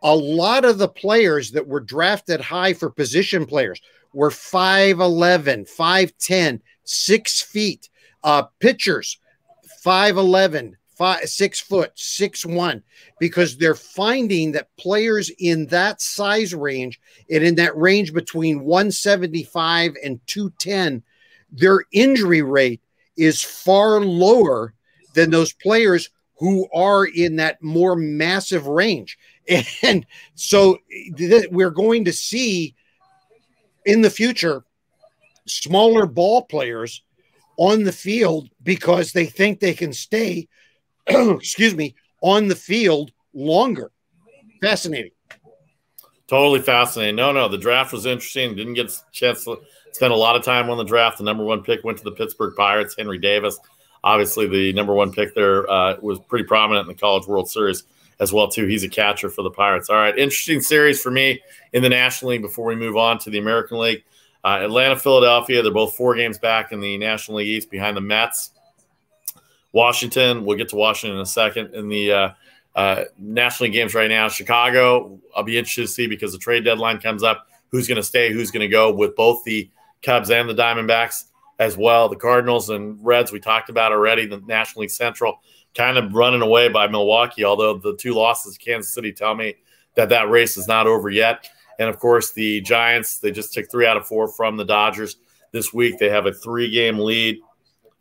A lot of the players that were drafted high for position players were 5'11", 5'10", 6 feet. Pitchers, 5'11", 6 foot, 6'1", because they're finding that players in that size range and in that range between 175 and 210, their injury rate is far lower than those players who are in that more massive range. And so we're going to see in the future smaller ball players on the field because they think they can stay on the field longer. Fascinating. Totally fascinating. No, the draft was interesting. Didn't get a chance to spend a lot of time on the draft. The number 1 pick went to the Pittsburgh Pirates, Henry Davis. Obviously, the number 1 pick there was pretty prominent in the College World Series as well, too. He's a catcher for the Pirates. All right, interesting series for me in the National League before we move on to the American League. Atlanta, Philadelphia, they're both 4 games back in the National League East behind the Mets. Washington, we'll get to Washington in a second. In the National League games right now, Chicago, I'll be interested to see because the trade deadline comes up, who's going to stay, who's going to go with both the Cubs and the Diamondbacks as well. The Cardinals and Reds we talked about already. The National League Central kind of running away by Milwaukee, although the 2 losses to Kansas City tell me that race is not over yet. And, of course, the Giants, they just took 3 out of 4 from the Dodgers this week. They have a 3-game lead,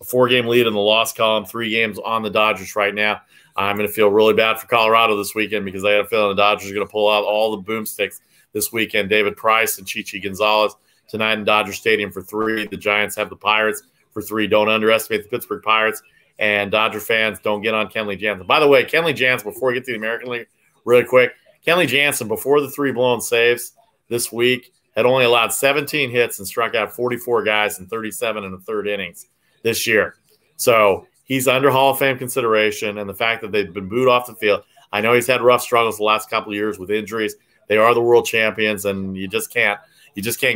a 4-game lead in the loss column, 3 games on the Dodgers right now. I'm going to feel really bad for Colorado this weekend because I had a feeling the Dodgers are going to pull out all the boomsticks this weekend. David Price and Chichi Gonzalez tonight in Dodger Stadium for 3. The Giants have the Pirates for 3. Don't underestimate the Pittsburgh Pirates. And Dodger fans, don't get on Kenley Jansen. By the way, Kenley Jansen, before we get to the American League, really quick, Kenley Jansen, before the 3 blown saves this week, had only allowed 17 hits and struck out 44 guys in 37 and a third innings this year. So he's under Hall of Fame consideration, and the fact that they've been booed off the field. I know he's had rough struggles the last couple of years with injuries. They are the world champions, and you just can't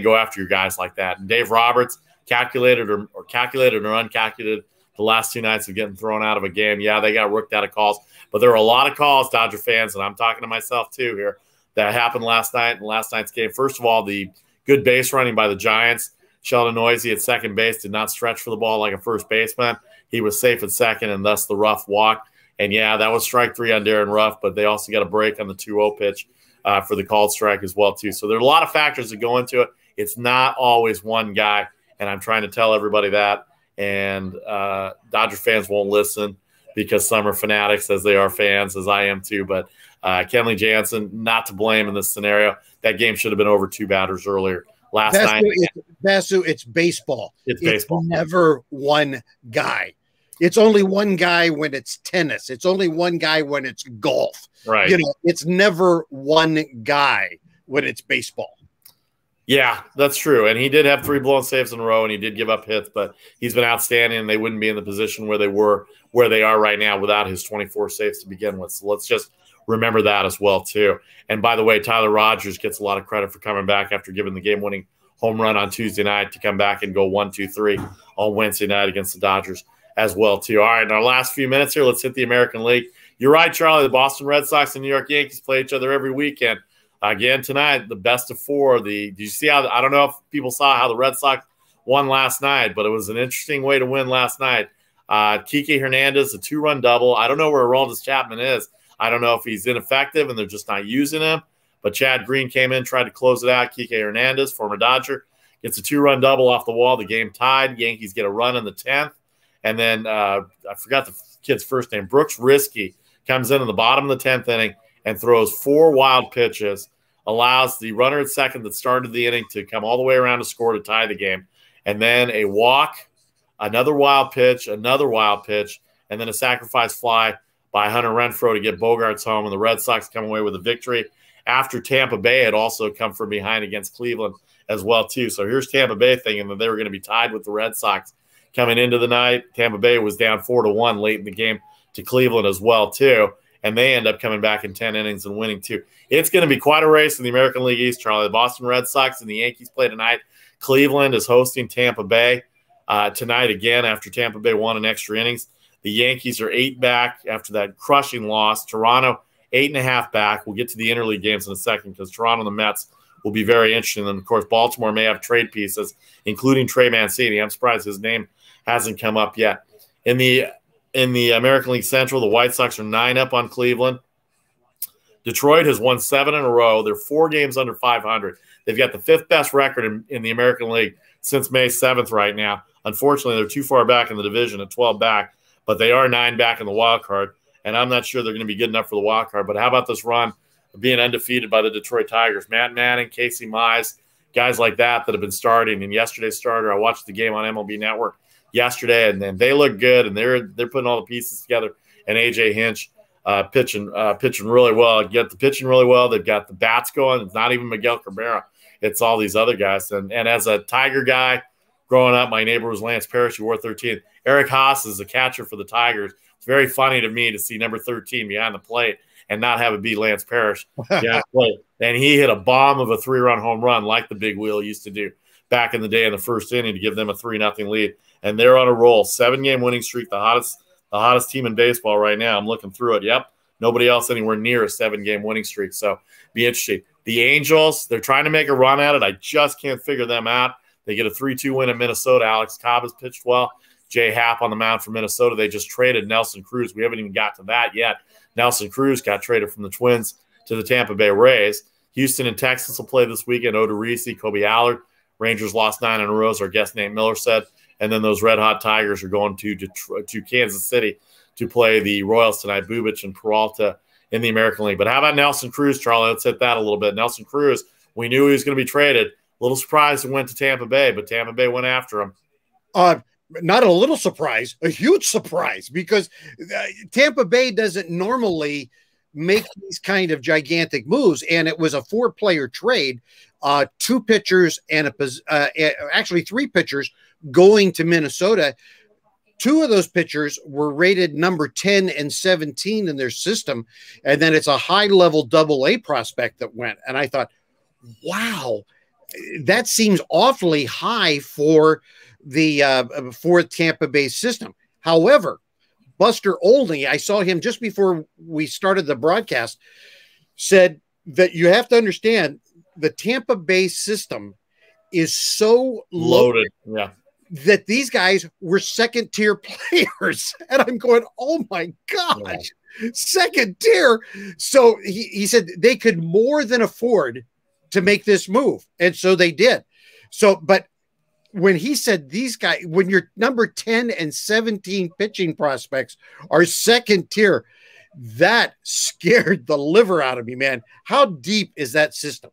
go after your guys like that. And Dave Roberts, calculated or uncalculated, the last 2 nights of getting thrown out of a game. Yeah, they got rooked out of calls, but there were a lot of calls, Dodger fans, and I'm talking to myself too here, that happened last night in last night's game. First of all, the good base running by the Giants. Sheldon Noisy at second base did not stretch for the ball like a first baseman. He was safe at second, and thus the Ruff walk. And, yeah, that was strike 3 on Darren Ruff, but they also got a break on the 2-0 pitch for the called strike as well, too. So there are a lot of factors that go into it. It's not always one guy, and I'm trying to tell everybody that. And Dodger fans won't listen because some are fanatics, as they are fans, as I am too. But Kenley Jansen, not to blame in this scenario. That game should have been over 2 batters earlier last night. Vasu, it's baseball. It's baseball. Never one guy. It's only one guy when it's tennis. It's only one guy when it's golf. Right. It's never one guy when it's baseball. Yeah, that's true. And he did have 3 blown saves in a row, and he did give up hits, but he's been outstanding, and they wouldn't be in the position where they are right now without his 24 saves to begin with. So let's just remember that as well, too. And by the way, Tyler Rogers gets a lot of credit for coming back after giving the game-winning home run on Tuesday night to come back and go 1-2-3 on Wednesday night against the Dodgers as well, too. All right, in our last few minutes here, let's hit the American League. You're right, Charlie. The Boston Red Sox and New York Yankees play each other every weekend. Again tonight, the best of 4. Did you see how? I don't know if people saw how the Red Sox won last night, but it was an interesting way to win last night. Kike Hernandez, a 2-run double. I don't know where Aroldis Chapman is. I don't know if he's ineffective and they're just not using him. But Chad Green came in, tried to close it out. Kike Hernandez, former Dodger, gets a 2-run double off the wall. The game tied. Yankees get a run in the 10th. And then I forgot the kid's first name. Brooks Risky comes in the bottom of the 10th inning and throws 4 wild pitches, allows the runner at second that started the inning to come all the way around to score to tie the game. And then a walk, another wild pitch, and then a sacrifice fly by Hunter Renfroe to get Bogarts home, and the Red Sox come away with a victory after Tampa Bay had also come from behind against Cleveland as well, too. So here's Tampa Bay thinking that they were going to be tied with the Red Sox coming into the night. Tampa Bay was down 4-1 late in the game to Cleveland as well, too. And they end up coming back in 10 innings and winning, too. It's going to be quite a race in the American League East, Charlie. The Boston Red Sox and the Yankees play tonight. Cleveland is hosting Tampa Bay tonight again after Tampa Bay won in extra innings. The Yankees are 8 back after that crushing loss. Toronto, 8.5 back. We'll get to the interleague games in a second because Toronto and the Mets will be very interesting. And, of course, Baltimore may have trade pieces, including Trey Mancini. I'm surprised his name hasn't come up yet. In the American League Central, the White Sox are 9 up on Cleveland. Detroit has won 7 in a row. They're 4 games under 500. They've got the 5th best record in the American League since May 7th right now. Unfortunately, they're too far back in the division at 12 back, but they are 9 back in the wild card, and I'm not sure they're going to be good enough for the wild card. But how about this run of being undefeated by the Detroit Tigers? Matt Manning, Casey Mize, guys like that have been starting. And yesterday's starter, I watched the game on MLB Network yesterday, and then they look good, and they're putting all the pieces together. And A.J. Hinch pitching really well. Get the pitching really well. They've got the bats going. It's not even Miguel Cabrera. It's all these other guys. And as a Tiger guy growing up, my neighbor was Lance Parrish, who wore 13. Eric Haas is the catcher for the Tigers. It's very funny to me to see number 13 behind the plate and not have it be Lance Parrish behind the plate. And he hit a bomb of a 3-run home run like the Big Wheel used to do back in the day in the first inning to give them a 3-0 lead. And they're on a roll. 7-game winning streak, the hottest team in baseball right now. I'm looking through it. Yep. Nobody else anywhere near a 7-game winning streak. So be interesting. The Angels, they're trying to make a run at it. I just can't figure them out. They get a 3-2 win in Minnesota. Alex Cobb has pitched well. Jay Happ on the mound for Minnesota. They just traded Nelson Cruz. We haven't even got to that yet. Nelson Cruz got traded from the Twins to the Tampa Bay Rays. Houston and Texas will play this weekend. Odorizzi, Kobe Allard. Rangers lost 9 in a row, as our guest Nate Miller said. And then those Red Hot Tigers are going to Kansas City to play the Royals tonight. Bubic and Peralta in the American League. But how about Nelson Cruz, Charlie? Let's hit that a little bit. Nelson Cruz, we knew he was going to be traded. A little surprised he went to Tampa Bay, but Tampa Bay went after him. Not a little surprise, a huge surprise, because Tampa Bay doesn't normally make these kind of gigantic moves, and it was a 4-player trade, 2 pitchers and actually 3 pitchers going to Minnesota. 2 of those pitchers were rated number 10 and 17 in their system, and then it's a high-level AA prospect that went. And I thought, wow, that seems awfully high for the Tampa Bay system. However, Buster Olney, I saw him just before we started the broadcast, said that you have to understand the Tampa Bay system is so loaded. Yeah. That these guys were second-tier players. And I'm going, oh, my gosh, second tier. So he said they could more than afford to make this move. And so they did. So, but when he said these guys, when your number 10 and 17 pitching prospects are second tier, that scared the liver out of me, man. How deep is that system?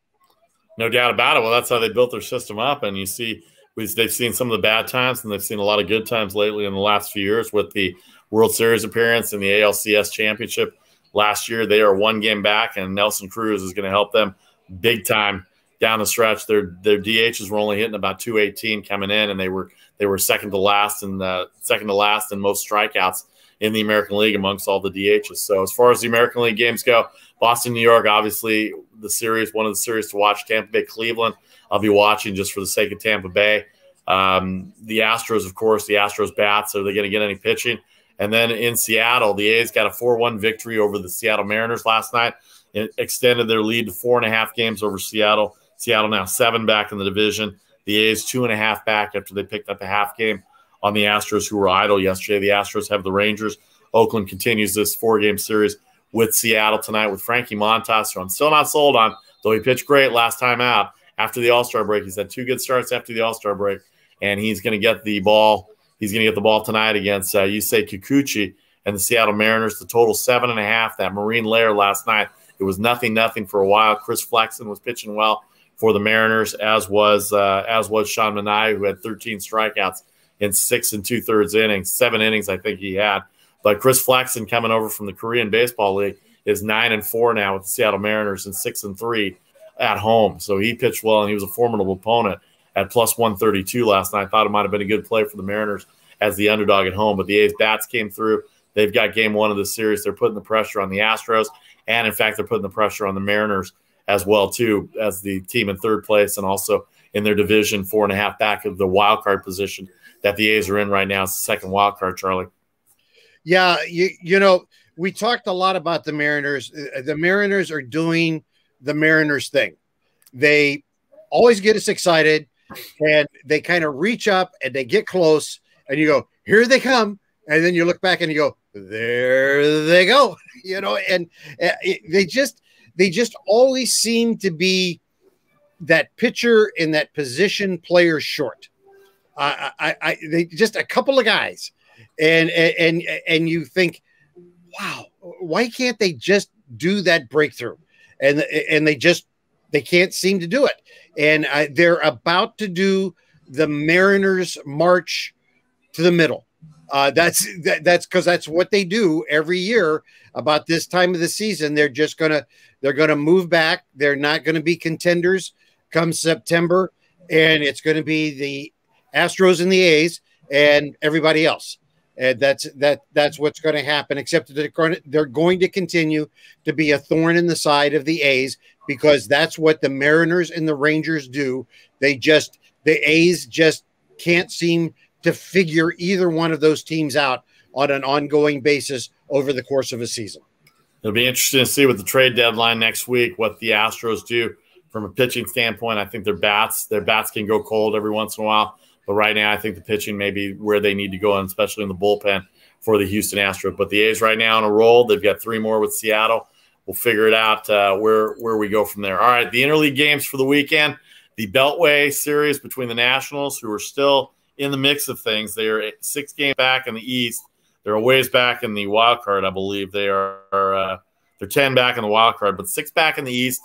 No doubt about it. Well, that's how they built their system up. And you see, they've seen some of the bad times, and they've seen a lot of good times lately in the last few years with the World Series appearance and the ALCS championship last year. They are 1 game back, and Nelson Cruz is going to help them big time down the stretch. Their DHs were only hitting about 218 coming in, and they were second to last in most strikeouts in the American League amongst all the DHs. So as far as the American League games go, Boston, New York, obviously one of the series to watch. Tampa Bay, Cleveland, I'll be watching just for the sake of Tampa Bay. The Astros, of course, the Astros bats. Are they going to get any pitching? And then in Seattle, the A's got a 4-1 victory over the Seattle Mariners last night. It extended their lead to 4.5 games over Seattle. Seattle now 7 back in the division. The A's 2.5 back after they picked up a half game on the Astros, who were idle yesterday. The Astros have the Rangers. Oakland continues this 4-game series with Seattle tonight with Frankie Montas, who I'm still not sold on, though he pitched great last time out after the All-Star break. He's had 2 good starts after the All-Star break, and he's going to get the ball. He's going to get the ball tonight against Yusei Kikuchi and the Seattle Mariners. The total 7.5. That Marine Layer last night, it was 0-0 for a while. Chris Flexen was pitching well for the Mariners, as was Sean Manaea, who had 13 strikeouts in 6 2/3 innings, 7 innings I think he had. But Chris Flexen, coming over from the Korean Baseball League, is 9-4 now with the Seattle Mariners and 6-3 at home. So he pitched well, and he was a formidable opponent at plus 132 last night. I thought it might have been a good play for the Mariners as the underdog at home. But the A's bats came through. They've got game 1 of the series. They're putting the pressure on the Astros, and in fact, they're putting the pressure on the Mariners as well, too, as the team in 3rd place and also in their division, 4.5 back of the wild card position that the A's are in right now. It's the 2nd wild card, Charlie. Yeah, you know, we talked a lot about the Mariners. The Mariners are doing the Mariners thing. They always get us excited, and they kind of reach up and they get close, and you go, here they come. And then you look back and you go, there they go. You know, and they just always seem to be that pitcher in that position player short. They just a couple of guys. And you think, wow, why can't they just do that breakthrough? And they can't seem to do it. And they're about to do the Mariners march to the middle. That's because that's what they do every year about this time of the season. They're gonna move back. They're not going to be contenders come September, and it's going to be the Astros and the A's and everybody else. And that's what's going to happen, except that they're going to continue to be a thorn in the side of the A's, because that's what the Mariners and the Rangers do. They just The A's just can't seem to figure either one of those teams out on an ongoing basis over the course of a season. It'll be interesting to see with the trade deadline next week what the Astros do from a pitching standpoint. I think their bats can go cold every once in a while, but right now I think the pitching may be where they need to go, and especially in the bullpen for the Houston Astros. But the A's right now on a roll. They've got 3 more with Seattle. We'll figure it out where we go from there. All right, the interleague games for the weekend. The Beltway series between the Nationals, who are still in the mix of things. They are 6 games back in the East. They're a ways back in the wild card, I believe. They're 10 back in the wild card, but 6 back in the East.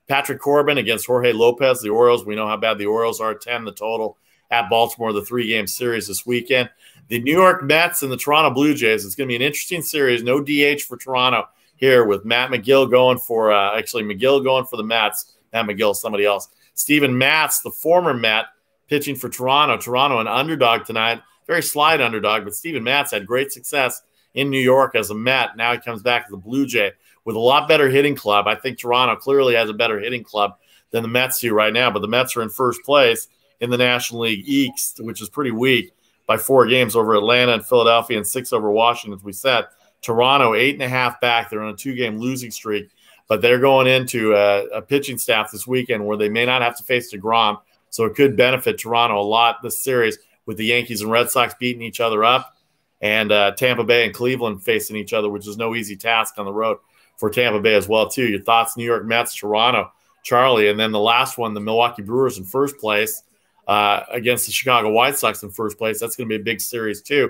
Patrick Corbin against Jorge Lopez, the Orioles. We know how bad the Orioles are, 10 the total at Baltimore, the 3-game series this weekend. The New York Mets and the Toronto Blue Jays. It's going to be an interesting series. No DH for Toronto here with Matt McGill going for McGill going for the Mets. Matt McGill, somebody else. Steven Matz, the former Met, pitching for Toronto. Toronto, an underdog tonight. Very slight underdog, but Steven Matz had great success in New York as a Met. Now he comes back as a Blue Jay with a lot better hitting club. I think Toronto clearly has a better hitting club than the Mets do right now, but the Mets are in first place in the National League East, which is pretty weak, by 4 games over Atlanta and Philadelphia and 6 over Washington, as we said. Toronto, 8.5 back. They're on a 2-game losing streak, but they're going into a pitching staff this weekend where they may not have to face DeGrom, so it could benefit Toronto a lot this series, with the Yankees and Red Sox beating each other up and Tampa Bay and Cleveland facing each other, which is no easy task on the road for Tampa Bay as well, too. Your thoughts, New York Mets, Toronto, Charlie, and then the last one, the Milwaukee Brewers in first place against the Chicago White Sox in first place. That's going to be a big series, too.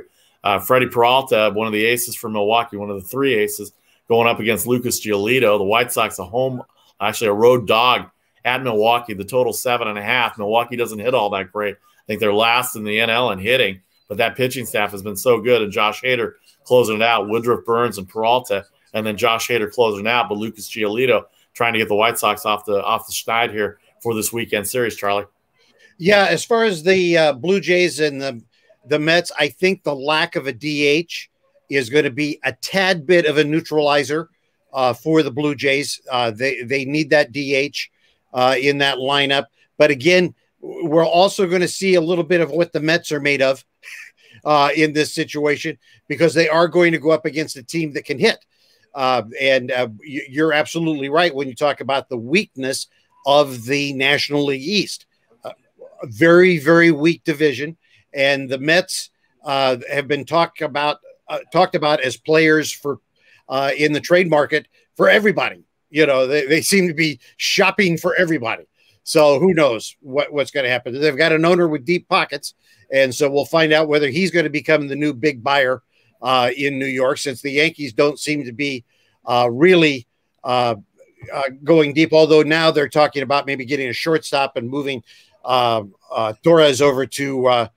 Freddie Peralta, one of the aces for Milwaukee, one of the 3 aces, going up against Lucas Giolito. The White Sox, a road dog at Milwaukee. The total 7.5. Milwaukee doesn't hit all that great. I think they're last in the NL in hitting, but that pitching staff has been so good. And Josh Hader closing it out, Woodruff, Burns, and Peralta, and then Josh Hader closing it out. But Lucas Giolito trying to get the White Sox off the schneid here for this weekend series, Charlie. Yeah, as far as the Blue Jays and the Mets, I think the lack of a DH is going to be a tad bit of a neutralizer for the Blue Jays. They need that DH in that lineup. But again, we're also going to see a little bit of what the Mets are made of in this situation, because they are going to go up against a team that can hit. You're absolutely right when you talk about the weakness of the National League East. A very, very weak division. And the Mets have been talked about as players for in the trade market for everybody. You know, they seem to be shopping for everybody. So who knows what's going to happen. They've got an owner with deep pockets, and so we'll find out whether he's going to become the new big buyer in New York, since the Yankees don't seem to be really going deep, although now they're talking about maybe getting a shortstop and moving Torres over to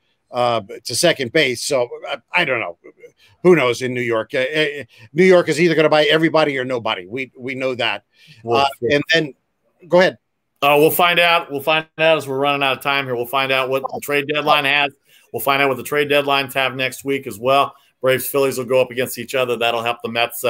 second base. So I don't know. Who knows in New York? New York is either going to buy everybody or nobody. We know that. And then go ahead. We'll find out. We'll find out as we're running out of time here. We'll find out what the trade deadline has. We'll find out what the trade deadlines have next week as well. Braves, Phillies will go up against each other. That'll help the Mets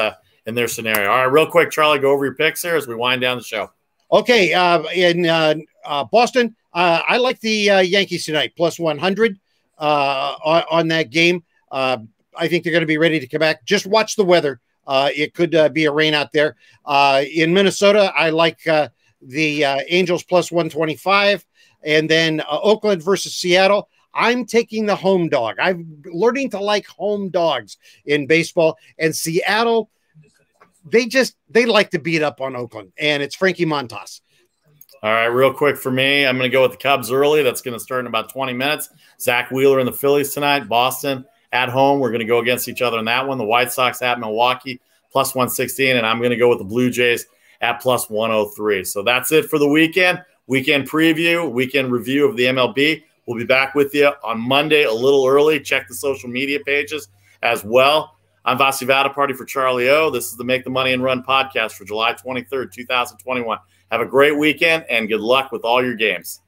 in their scenario. All right, real quick, Charlie, go over your picks here as we wind down the show. Okay, in Boston, I like the Yankees tonight, plus 100 on that game. I think they're going to be ready to come back. Just watch the weather. It could be a rain out there. In Minnesota, I like the Angels plus 125. And then Oakland versus Seattle. I'm taking the home dog. I'm learning to like home dogs in baseball. And Seattle, they like to beat up on Oakland. And it's Frankie Montas. All right, real quick for me, I'm going to go with the Cubs early. That's going to start in about 20 minutes. Zach Wheeler and the Phillies tonight. Boston at home. We're going to go against each other in that one. The White Sox at Milwaukee, plus 116. And I'm going to go with the Blue Jays at plus 103. So that's it for the weekend. Weekend preview, weekend review of the MLB. We'll be back with you on Monday a little early. Check the social media pages as well. I'm Vasu Vaddiparty for Charlie O. This is the Make the Money and Run podcast for July 23rd, 2021. Have a great weekend and good luck with all your games.